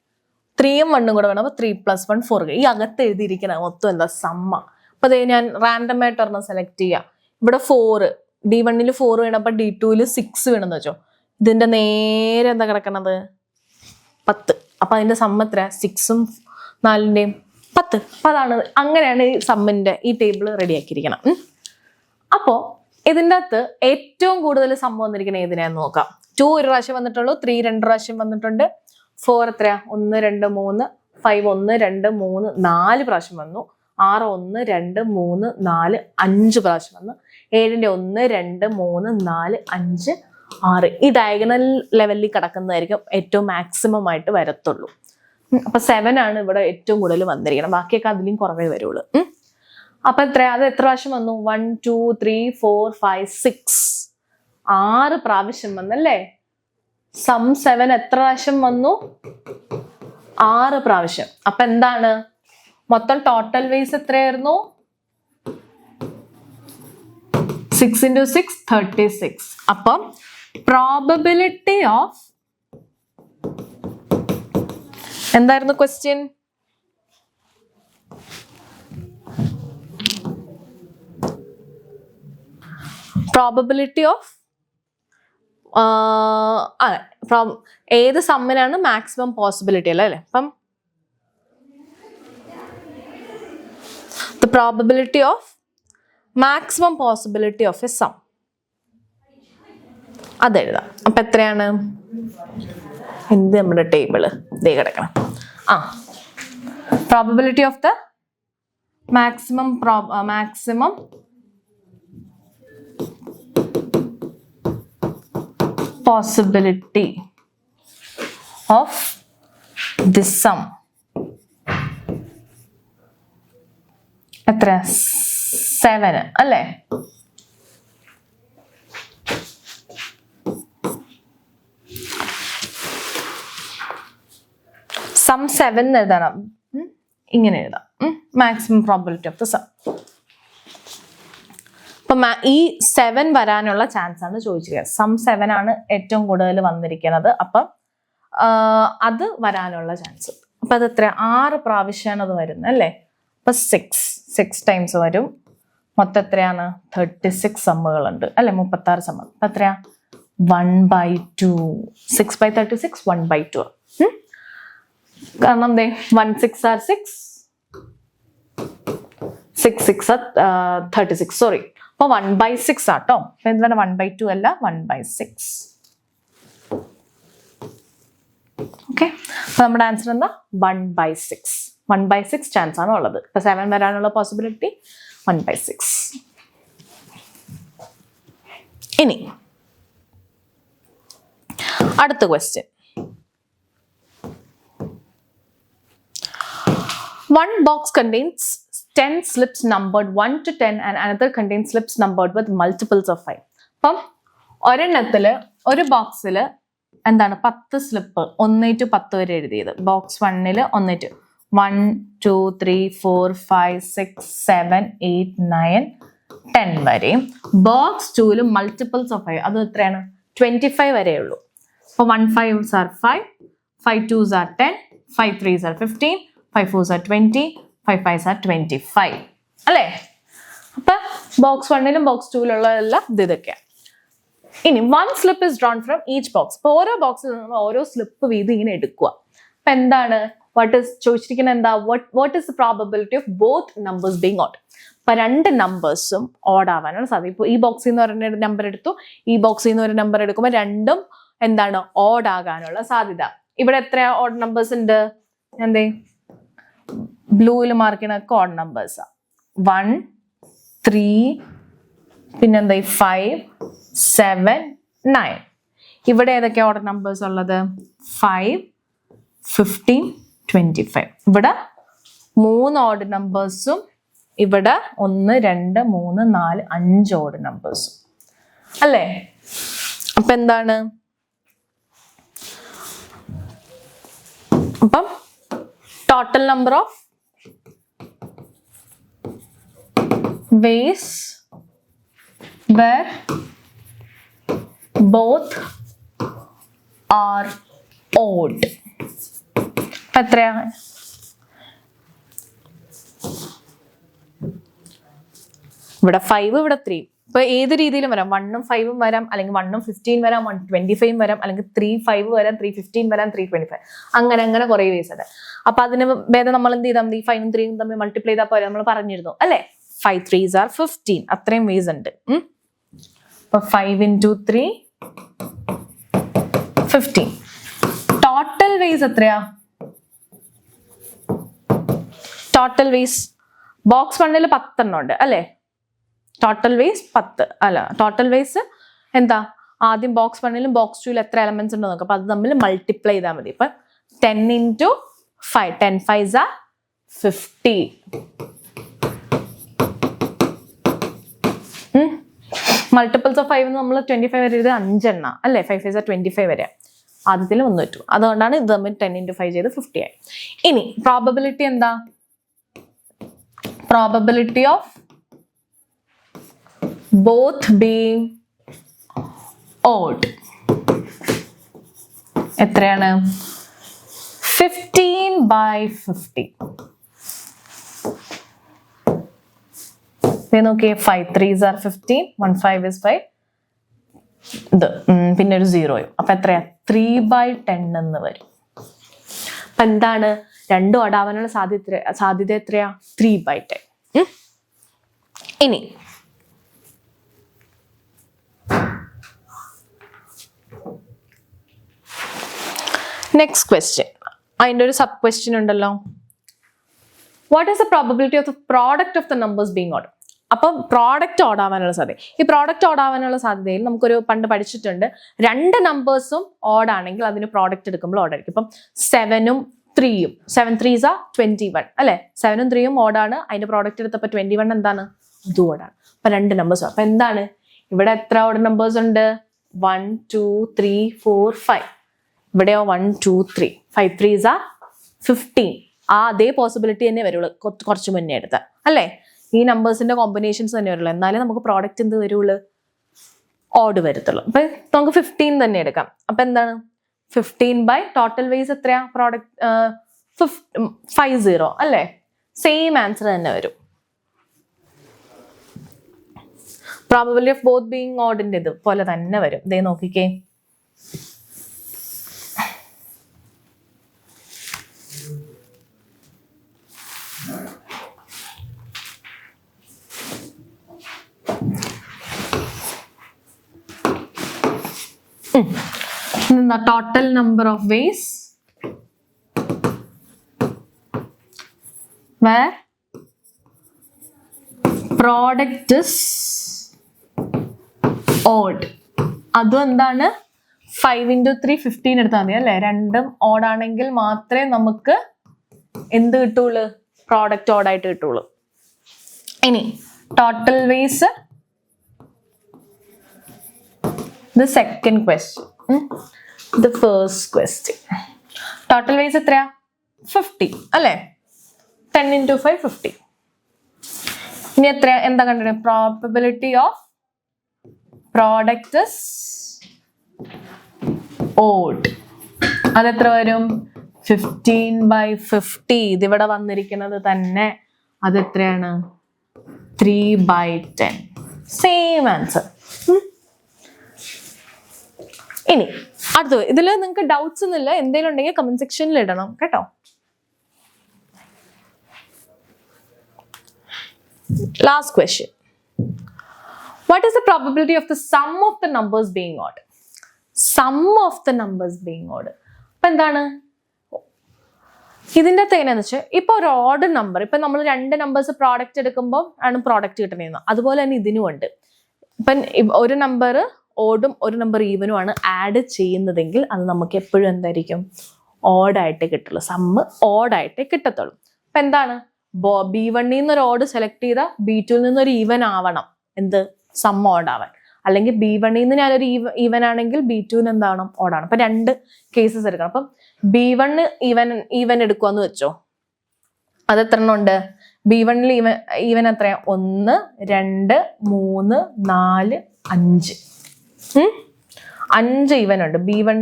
3ഉം 1ഉം കൂടെ വേണം. 3 + 1 4. ഈ അകത്ത് എഴുതിയിരിക്കുന്ന മൊത്തം എന്താ? സമ്മ. അപ്പൊ അതേ ഞാൻ റാൻഡം ആയിട്ട് ഒരെണ്ണം സെലക്ട് ചെയ്യാം. ഇവിടെ 4 D1 4 വേണം, അപ്പൊ D2 6 വേണമെന്ന് വെച്ചോ. ഇതിന്റെ നേരെ എന്താ കിടക്കണത്? 10. അപ്പൊ അതിന്റെ സമ്മ എത്ര? 6ഉം 4ന്റെയും 10. അപ്പൊ അതാണ്, അങ്ങനെയാണ് ഈ സമ്മിന്റെ ഈ ടേബിൾ റെഡിയാക്കിയിരിക്കണം. അപ്പോ ഇതിൻ്റെ അകത്ത് ഏറ്റവും കൂടുതൽ സമ്മ വന്നിരിക്കുന്നത് ഏതിനാന്ന് നോക്കാം. 2 ഒരു പ്രാവശ്യം വന്നിട്ടുള്ളൂ, 3 2 പ്രാവശ്യം വന്നിട്ടുണ്ട്, 4 എത്രയാ? 1 2 3, 5 1 2 3 4 പ്രാവശ്യം വന്നു, 6 1 2 3 4 5 പ്രാവശ്യം വന്നു, 7ന്റെ 1 2 3 4 5 6. ഈ ഡയഗണൽ ലെവലിൽ കിടക്കുന്നതായിരിക്കും ഏറ്റവും മാക്സിമം ആയിട്ട് വരത്തുള്ളൂ. അപ്പൊ 7 ആണ് ഇവിടെ ഏറ്റവും കൂടുതൽ വന്നിരിക്കണം, ബാക്കിയൊക്കെ അതിലും കുറവേ വരുള്ളൂ. അപ്പൊ എത്രയാ? അത് എത്ര പ്രാവശ്യം വന്നു? 1 2 3 4 5 6 6 പ്രാവശ്യം വന്നല്ലേ. സം 7 എത്ര പ്രാവശ്യം വന്നു? 6 പ്രാവശ്യം. അപ്പൊ എന്താണ് മൊത്തം ടോട്ടൽ വേസ് എത്രയായിരുന്നു? 6 into 6 36. അപ്പം പ്രോബബിലിറ്റി ഓഫ് എന്തായിരുന്നു ക്വസ്റ്റ്യൻ? പ്രോബബിലിറ്റി ഓഫ് ഏത് സമ്മിനാണ് മാക്സിമം പോസിബിലിറ്റി അല്ലേ? അപ്പം the probability of maximum possibility of a sum അതെഴുതാം. അപ്പൊ എത്രയാണ്? എന്ത് നമ്മുടെ ടേബിള് ഇതേ കിടക്കണം. Probability of the maximum possibility of this sum എത്ര? 7 അല്ലേ? സം 7 എഴുതണം, ഇങ്ങനെ എഴുതാം. Maximum probability of the some. അപ്പൊ ഈ 7 വരാനുള്ള ചാൻസ് ആണ് ചോദിച്ചിരിക്കുന്നത്. സം 7 ആണ് ഏറ്റവും കൂടുതൽ വന്നിരിക്കുന്നത്. അപ്പം അത് വരാനുള്ള ചാൻസ്. അപ്പൊ അത് എത്ര? 6 പ്രാവശ്യമാണ് അത് വരുന്നത് അല്ലേ? അപ്പൊ 6 ടൈംസ് വരും. മൊത്തം എത്രയാണ്? 36 സമ്മുകളുണ്ട് അല്ലെ? 36 സമ്മ. അപ്പൊ എത്രയാ? 1/2. 6/36 1/2. കാരണം എന്തേ? 1 6 are 6, 6 6 are 36. സോറി, അപ്പൊ 1/6 ആട്ടോ. അപ്പൊ എന്താണ്? 1/2 അല്ല, 1/6. ഓക്കെ, അപ്പൊ നമ്മുടെ ആൻസർ എന്താ? 1/6. 1/6 ചാൻസ് ആണ് ഉള്ളത്. ഇപ്പൊ 7 വരാനുള്ള പോസിബിലിറ്റി 1/6. ഇനി അടുത്ത question. One box contains 10 slips numbered 1 to 10 and another contains slips numbered with multiples of 5. അപ്പം ഒരെണ്ണത്തില് ഒരു ബോക്സിൽ എന്താണ് 10 സ്ലിപ്പ് 1 to 10 വരെ എഴുതിയത്. ബോക്സ് 1 1 to 1 2 3 4 5 6 7 8 9 10 വരെയും ബോക്സ് 2 മൾട്ടിപ്പിൾസ് ഓഫ് 5, അത് എത്രയാണ്? 25 വരെ ഉള്ളൂ. അപ്പോൾ 1 5s are 5, 5 2s are 10, 5 3s are 15, 5 4s are 20, 5 5s are 25 അല്ലേ? അപ്പൊ ബോക്സ് 1 ബോക്സ് 2 ഇതൊക്കെയാണ്. ഇനി 1 slip is drawn from each box. അപ്പൊ ഓരോ ബോക്സിൽ നിന്ന് ഓരോ സ്ലിപ്പ് വീതി ഇങ്ങനെ എടുക്കുക. അപ്പൊ എന്താണ് ചോദിച്ചിരിക്കുന്നത്? എന്താ? what is the probability of both numbers being odd? അപ്പൊ 2 നമ്പേഴ്സും ഓഡ് ആവാനാണ് സാധ്യത. ഇപ്പൊ ഈ ബോക്സിൽ നിന്ന് ഒരു നമ്പർ എടുത്തു, ഈ ബോക്സിൽ നിന്ന് ഒരു നമ്പർ എടുക്കുമ്പോൾ രണ്ടും എന്താണ്? ഓഡ് ആകാനുള്ള സാധ്യത. ഇവിടെ എത്ര ഓഡ് നമ്പേഴ്സ് ഉണ്ട്? എന്തേ ബ്ലൂവിൽ മാർക്ക് ചെയ്യണൊക്കെ ഓഡ് നമ്പേഴ്സാ. 1 3 പിന്നെന്താ 5 7 9. ഇവിടെ ഏതൊക്കെ ഓഡ് നമ്പേഴ്സ് ഉള്ളത്? 5 15 25. ഇവിടെ 3 ഓഡ് നമ്പേഴ്സും ഇവിടെ 1 2 3 4 5 ഓഡ് നമ്പേഴ്സും അല്ലേ? അപ്പൊ എന്താണ്? അപ്പം total number of ways where both are odd എത്രയാ? ഇവിടെ 5 ഇവിടെ 3. ഇപ്പൊ ഇപ്പൊ ഏത് രീതിയിലും വരാം, 1ഉം 5ഉം വരാം, അല്ലെങ്കിൽ 1ഉം 15 വരാം, 125 വരാം, അല്ലെങ്കിൽ 3 5 വരാം, 315 വരാം, 325 അങ്ങനെ അങ്ങനെ കുറെ വേസ് ഉണ്ട്. അപ്പൊ അതിന് ഭേദം നമ്മൾ എന്ത് ചെയ്താൽ മതി, 5ഉം 3ഉം തമ്മിൽ മൾട്ടിപ്ലൈ ചെയ്താൽ പോരെ, നമ്മൾ പറഞ്ഞിരുന്നു അല്ലെ. 5 3s are 15, അത്രയും വേസ് ഉണ്ട്. അപ്പൊ 5 into 3 15. ടോട്ടൽ വേസ് എത്രയാ? ടോട്ടൽ വേസ് ബോക്സ് 1 10 ഉണ്ട് അല്ലെ. ടോട്ടൽ വേസ് 10 അല്ല, ടോട്ടൽ വേസ് എന്താ, ആദ്യം ബോക്സ് 1 ബോക്സ് 2 എത്ര എലമെന്റ്സ് ഉണ്ടോ നോക്കാം. അപ്പൊ അത് തമ്മിൽ മൾട്ടിപ്ലൈ ചെയ്താൽ മതി. ഇപ്പൊ 10 into 5, 10 5s are 50. Multiples of 5 നമ്മൾ 25 വരെ ഇത് 5 എണ്ണ അല്ലെ. 5 5s are 25 വരെ ആദ്യത്തിൽ 1 2. അതുകൊണ്ടാണ് ഇത് തമ്മിൽ 10 into 5 ചെയ്ത് 50 ആയി. ഇനി പ്രോബബിലിറ്റി എന്താ? Probability of both being odd എത്രയാണ്? 15/50. നോക്കിയേ, 5 3s are 15, 1 5 is 5, ഇത് പിന്നെ ഒരു 0. അപ്പൊ എത്രയാ? 3/10 എന്ന് വരും. അപ്പൊ എന്താണ്, രണ്ടും ഓടാവാനുള്ള സാധ്യത എത്രയാ? 3/10. ഇനി നെക്സ്റ്റ് ക്വസ്റ്റ്യൻ, അതിൻ്റെ ഒരു സബ് ക്വസ്റ്റ്യൻ ഉണ്ടല്ലോ. What is the probability of the product of the numbers being odd? അപ്പം പ്രോഡക്റ്റ് ഓടാവാനുള്ള സാധ്യത, ഈ പ്രോഡക്റ്റ് ഓടാവാനുള്ള സാധ്യതയിൽ നമുക്കൊരു പണ്ട് പഠിച്ചിട്ടുണ്ട്, രണ്ട് നമ്പേഴ്സും ഓടാണെങ്കിൽ അതിന് പ്രോഡക്റ്റ് എടുക്കുമ്പോൾ ഓടായിരിക്കും. ഇപ്പം 7ഉം 3ഉം, 7 3s are 21 അല്ലെ. 7ഉം 3ഉം ഓടാണ്, അതിന്റെ പ്രോഡക്റ്റ് എടുത്തപ്പോൾ 21 എന്താണ്? അതും ഓടാണ്. അപ്പൊ രണ്ട് നമ്പേഴ്സ്. അപ്പൊ എന്താണ് ഇവിടെ എത്ര ഓഡ് നമ്പേഴ്സ് ഉണ്ട്? 1 2 3 4 5. ഇവിടെയോ 1 2 3, 5 3s are 15. അതേ പോസിബിലിറ്റി തന്നെ വരുള്ളൂ, കുറച്ച് മുന്നേ എടുത്ത അല്ലേ. ഈ നമ്പേഴ്സിന്റെ കോമ്പിനേഷൻസ് തന്നെ വരുള്ളൂ, എന്നാലേ നമുക്ക് പ്രോഡക്റ്റ് എന്ത് വരുള്ളൂ? ഓഡ് വരത്തുള്ളൂ. അപ്പൊ നമുക്ക് 15 തന്നെ എടുക്കാം. അപ്പൊ എന്താണ് 15 ടോട്ടൽ വേസ് എത്രയാ? പ്രോഡക്റ്റ് 50 അല്ലേ. സെയിം ആൻസർ തന്നെ വരും. പ്രോബബിലിറ്റി ഓഫ് ബോത്ത് ബീങ് ഓഡിന്റെ ഇത് പോലെ തന്നെ വരും. ഇതേ നോക്കിക്കേ, the total number of ways where product is odd. അതും എന്താണ്? 5 into 3 15 എടുത്താൽ മതി അല്ലെ. രണ്ടും ഓഡ് ആണെങ്കിൽ മാത്രമേ നമുക്ക് എന്ത് കിട്ടുള്ളൂ? പ്രോഡക്റ്റ് ഓഡ് ആയിട്ട് കിട്ടുള്ളൂ. ഇനി total ways, the second question, the first question. Total ways എത്രയാ? 50 അല്ലേ. 10 into 5 50. ഇനി എത്ര എന്താ കണ്ടത്? Probability of product is odd. അതെത്ര വരും? 15/50. ഇതിവിടെ വന്നിരിക്കുന്നത് തന്നെ അതെത്രയാണ്? 3/10. Same answer. ഇനി അടുത്തത്, ഇതിൽ നിങ്ങൾക്ക് ഡൗട്ട്സ് ഒന്നുമില്ല, എന്തെങ്കിലും ഉണ്ടെങ്കിൽ കമന്റ് സെക്ഷനിൽ ഇടണം കേട്ടോ. Last question, what is the probability of the sum of the numbers being odd? Sum of the numbers being odd അപ്പൊ എന്താണ് ഇതിന്റെ എങ്ങനെയാന്ന് വെച്ചാൽ, ഇപ്പൊ ഒരു ഓഡ് നമ്പർ, ഇപ്പൊ നമ്മൾ രണ്ട് നമ്പേഴ്സ് പ്രോഡക്റ്റ് എടുക്കുമ്പോൾ ആണ് പ്രോഡക്റ്റ് കിട്ടണേന്ന്, അതുപോലെ തന്നെ ഇതിനും ഉണ്ട്. ഇപ്പം ഒരു നമ്പർ ഓഡും ഒരു നമ്പർ ഈവനും ആണ് ആഡ് ചെയ്യുന്നതെങ്കിൽ അത് നമുക്ക് എപ്പോഴും എന്തായിരിക്കും? ഓഡായിട്ടേ കിട്ടുള്ളൂ. സമ്മ് ഓഡായിട്ടേ കിട്ടത്തുള്ളൂ. അപ്പൊ എന്താണ്? B1 നിന്നൊരു ഓഡ് സെലക്ട് ചെയ്ത B2 നിന്നൊരു ഈവൻ ആവണം എന്ത്? സം ഓഡാവാൻ. അല്ലെങ്കിൽ B1 നിന്ന് ഞാനൊരു ഈവൻ ആണെങ്കിൽ B2 എന്താണ്? ഓഡാണ്. അപ്പൊ രണ്ട് കേസസ് എടുക്കണം. അപ്പം B1 ഈവൻ എടുക്കുവാന്ന് വെച്ചോ, അത് എത്ര എണ്ണം ഉണ്ട്? B1 ഈവൻ എത്രയാ? 1 2 3 4 5. 5 ഈവൻ ഉണ്ട്. B1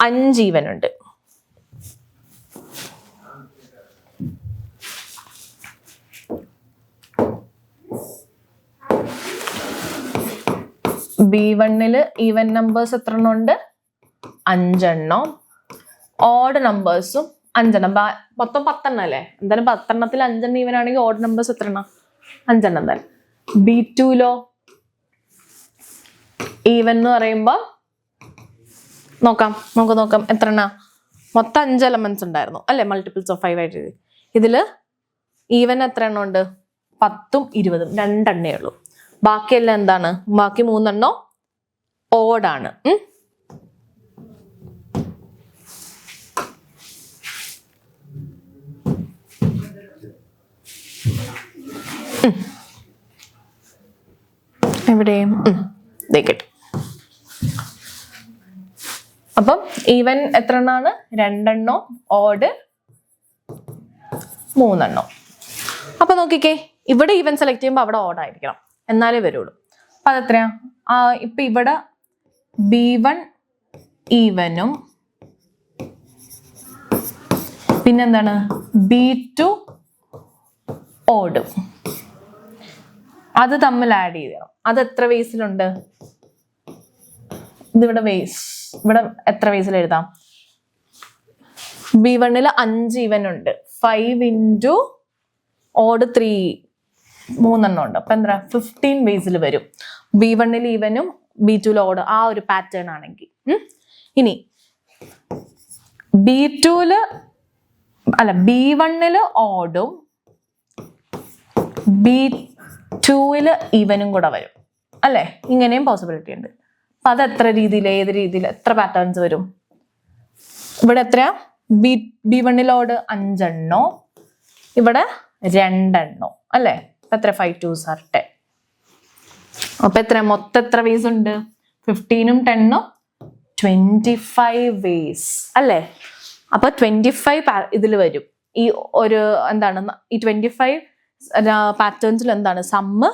5 ഈവൻ ഉണ്ട്. B1 ഈവൻ നമ്പേഴ്സ് എത്ര എണ്ണം ഉണ്ട്? 5 എണ്ണം. ഓഡ് നമ്പേഴ്സും 5 എണ്ണം. മൊത്തം 10 എണ്ണം അല്ലേ? എന്തായാലും 10 എണ്ണത്തിൽ 5 എണ്ണം ഈവൻ ആണെങ്കിൽ ഓഡ് നമ്പേഴ്സ് എത്ര എണ്ണം? 5 എണ്ണം എന്തായാലും. B2 ഈവൻ എന്ന് പറയുമ്പോൾ നമുക്ക് നോക്കാം എത്ര എണ്ണ? മൊത്തം 5 എലമെന്റ്സ് ഉണ്ടായിരുന്നു അല്ലെ? മൾട്ടിപ്പിൾസ് ഓഫ് 5 ആയിട്ട്. ഇതില് ഈവൻ എത്ര എണ്ണം ഉണ്ട്? 10ഉം 20ഉം 2 എണ്ണേ ഉള്ളൂ. ബാക്കിയെല്ലാം എന്താണ്? ബാക്കി 3 എണ്ണം ഓഡാണ്. എവിടെയും കിട്ടും. അപ്പം ഈവൻ എത്ര എണ്ണാണ്? 2 എണ്ണം. ഓഡ് 3 എണ്ണം. അപ്പൊ നോക്കിക്കേ, ഇവിടെ ഈവൻ സെലക്ട് ചെയ്യുമ്പോൾ അവിടെ ഓഡ് ആയിരിക്കണം, എന്നാലേ വരുള്ളൂ. അപ്പൊ അതെത്രയാ? ഇപ്പൊ ഇവിടെ B1 ഈവനും പിന്നെന്താണ് B2 ഓടും. അത് തമ്മിൽ ആഡ് ചെയ്യണം. അത് എത്ര വേസിലുണ്ട്? ഇതിവിടെ വേസ്. ഇവിടെ എത്ര വേസിൽ എഴുതാം? B1 5 ഈവൻ ഉണ്ട്. 5 ഇൻറ്റു ഓഡ് 3 എണ്ണം ഉണ്ട്. അപ്പൊ എന്താ 15 വേസിൽ വരും. B1 ഈവനും B2 ഓഡ് ആ ഒരു പാറ്റേൺ ആണെങ്കിൽ. ഇനി B1 ഓടും B2 ഈവനും കൂടെ വരും അല്ലെ? ഇങ്ങനെയും പോസിബിലിറ്റി ഉണ്ട്. അപ്പൊ അത് എത്ര രീതിയിൽ, ഏത് രീതിയിൽ, എത്ര പാറ്റേൺസ് വരും? ഇവിടെ എത്രയാ? B1 ഓട് 5 എണ്ണോ, ഇവിടെ 2 എണ്ണോ അല്ലെ? അപ്പൊ എത്ര? 5 2s are 10. അപ്പൊ എത്ര മൊത്തം എത്ര വേസ് ഉണ്ട്? 15ഉം 10ഉം 25 വേസ് അല്ലെ? അപ്പൊ 25 ഇതിൽ വരും. ഈ ഒരു എന്താണ് ഈ 25 പാറ്റേൺസിൽ എന്താണ് സമ്മ്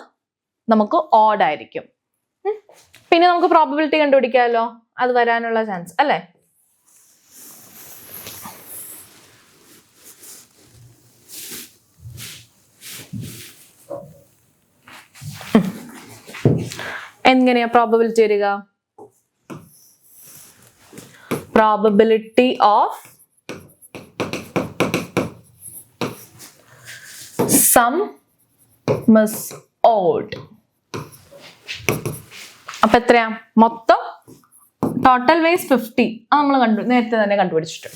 നമുക്ക് ഓഡ് ആയിരിക്കും. പിന്നെ നമുക്ക് പ്രോബബിലിറ്റി കണ്ടുപിടിക്കാമല്ലോ അത് വരാനുള്ള ചാൻസ് അല്ലെ? എങ്ങനെയാ പ്രോബബിലിറ്റി വരിക? Probability of sum must odd. അപ്പൊ എത്രയാ മൊത്തം? Total ways 50. നമ്മൾ നേരത്തെ തന്നെ കണ്ടുപിടിച്ചിട്ട്.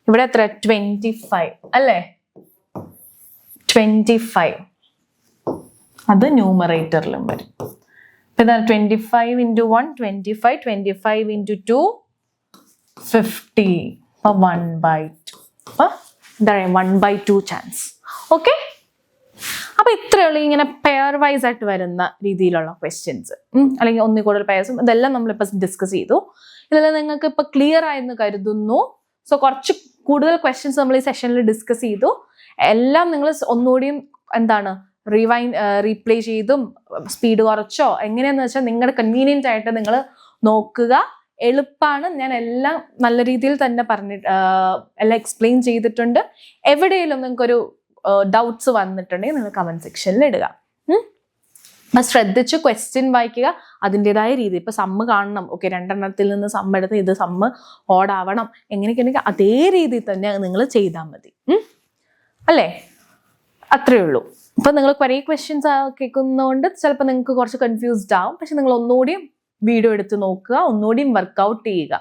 ഇവിടെ എത്ര? 25 അല്ലേ? 25 അത് ന്യൂമറേറ്ററിലും വരും. 25 into 1 25, 25 into 2 50. 1/2. അപ്പൊ എന്താണ് 1/2 ചാൻസ്. ഓക്കെ, അപ്പൊ ഇത്രയുള്ള ഇങ്ങനെ പെയർ വൈസ് ആയിട്ട് വരുന്ന രീതിയിലുള്ള ക്വസ്റ്റ്യൻസ് അല്ലെങ്കിൽ ഒന്നിൽ കൂടുതൽ പെയർസും ഇതെല്ലാം നമ്മളിപ്പോൾ ഡിസ്കസ് ചെയ്തു. ഇതെല്ലാം നിങ്ങൾക്ക് ഇപ്പൊ ക്ലിയർ ആയെന്ന് കരുതുന്നു. സോ കുറച്ച് കൂടുതൽ ക്വസ്റ്റ്യൻസ് നമ്മൾ ഈ സെഷനിൽ ഡിസ്കസ് ചെയ്തു. എല്ലാം നിങ്ങൾ ഒന്നുകൂടിയും എന്താണ് റീപ്ലേ ചെയ്തും സ്പീഡ് കുറച്ചോ എങ്ങനെയാന്ന് വെച്ചാൽ നിങ്ങളുടെ കൺവീനിയന്റ് ആയിട്ട് നിങ്ങൾ നോക്കുക. എളുപ്പമാണ്. ഞാൻ എല്ലാം നല്ല രീതിയിൽ തന്നെ എല്ലാം എക്സ്പ്ലെയിൻ ചെയ്തിട്ടുണ്ട്. എവിടെയെങ്കിലും നിങ്ങൾക്കൊരു ഡൗട്ട്സ് വന്നിട്ടുണ്ടെങ്കിൽ നിങ്ങൾ കമന്റ് സെക്ഷനിൽ ഇടുക. ശ്രദ്ധിച്ച് ക്വസ്റ്റ്യൻ വായിക്കുക. അതിൻ്റെതായ രീതി ഇപ്പൊ സമ്മ് കാണണം. ഓക്കെ, 2 എണ്ണത്തിൽ നിന്ന് സമ്മ് എടുത്ത് ഇത് സമ്മ് ഓടാവണം എങ്ങനെയൊക്കെ ഉണ്ടെങ്കിൽ അതേ രീതിയിൽ തന്നെ നിങ്ങൾ ചെയ്താൽ മതി അല്ലേ? അത്രേ ഉള്ളൂ. ഇപ്പൊ നിങ്ങൾ കുറേ ക്വസ്റ്റ്യൻസ് കേൾക്കുന്നതുകൊണ്ട് ചിലപ്പോൾ നിങ്ങൾക്ക് കുറച്ച് കൺഫ്യൂസ്ഡ് ആവും. പക്ഷെ നിങ്ങൾ ഒന്നുകൂടിയും വീഡിയോ എടുത്ത് നോക്കുക, ഒന്നുകൂടിയും വർക്കൗട്ട് ചെയ്യുക.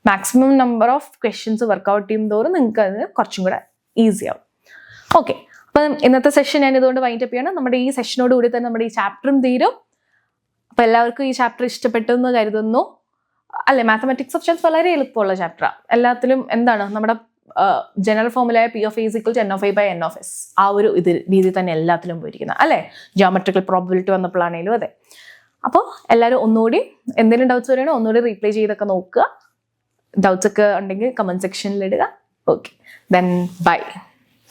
Maximum number of questions work out ചെയ്യും തോറും നിങ്ങൾക്ക് അത് കുറച്ചും കൂടെ ഈസി ആവും. ഓക്കെ, അപ്പം ഇന്നത്തെ സെഷൻ ഞാൻ ഇതുകൊണ്ട് വൈൻഡ് അപ്പ് ചെയ്യണം. നമ്മുടെ ഈ സെഷനോട് കൂടി തന്നെ നമ്മുടെ ഈ ചാപ്റ്ററും തീരും. അപ്പൊ എല്ലാവർക്കും ഈ ചാപ്റ്റർ ഇഷ്ടപ്പെട്ടു എന്ന് കരുതുന്നു അല്ലെ? മാത്തമാറ്റിക്സ് ഓഫ് ചാൻസ് വളരെ എളുപ്പമുള്ള ചാപ്റ്ററാണ്. എല്ലാത്തിലും എന്താണ് നമ്മുടെ general ഫോമുലായ P of A = N/n/s ആ ഒരു രീതി തന്നെ എല്ലാത്തിലും പോയിരിക്കുന്നത് അല്ലെ? ജിയോമെട്രിക്കൽ പ്രോബബിലിറ്റി വന്നപ്പോഴാണേലും അതെ. അപ്പോൾ എല്ലാവരും ഒന്നുകൂടി എന്തെങ്കിലും ഡൗട്ട്സ് വരികയാണോ ഒന്നുകൂടി റീപ്ലൈ ചെയ്തൊക്കെ നോക്കുക. ഡൗട്ട്സ് ഒക്കെ ഉണ്ടെങ്കിൽ കമന്റ് സെക്ഷനിൽ ഇടുക. Okay, then bye.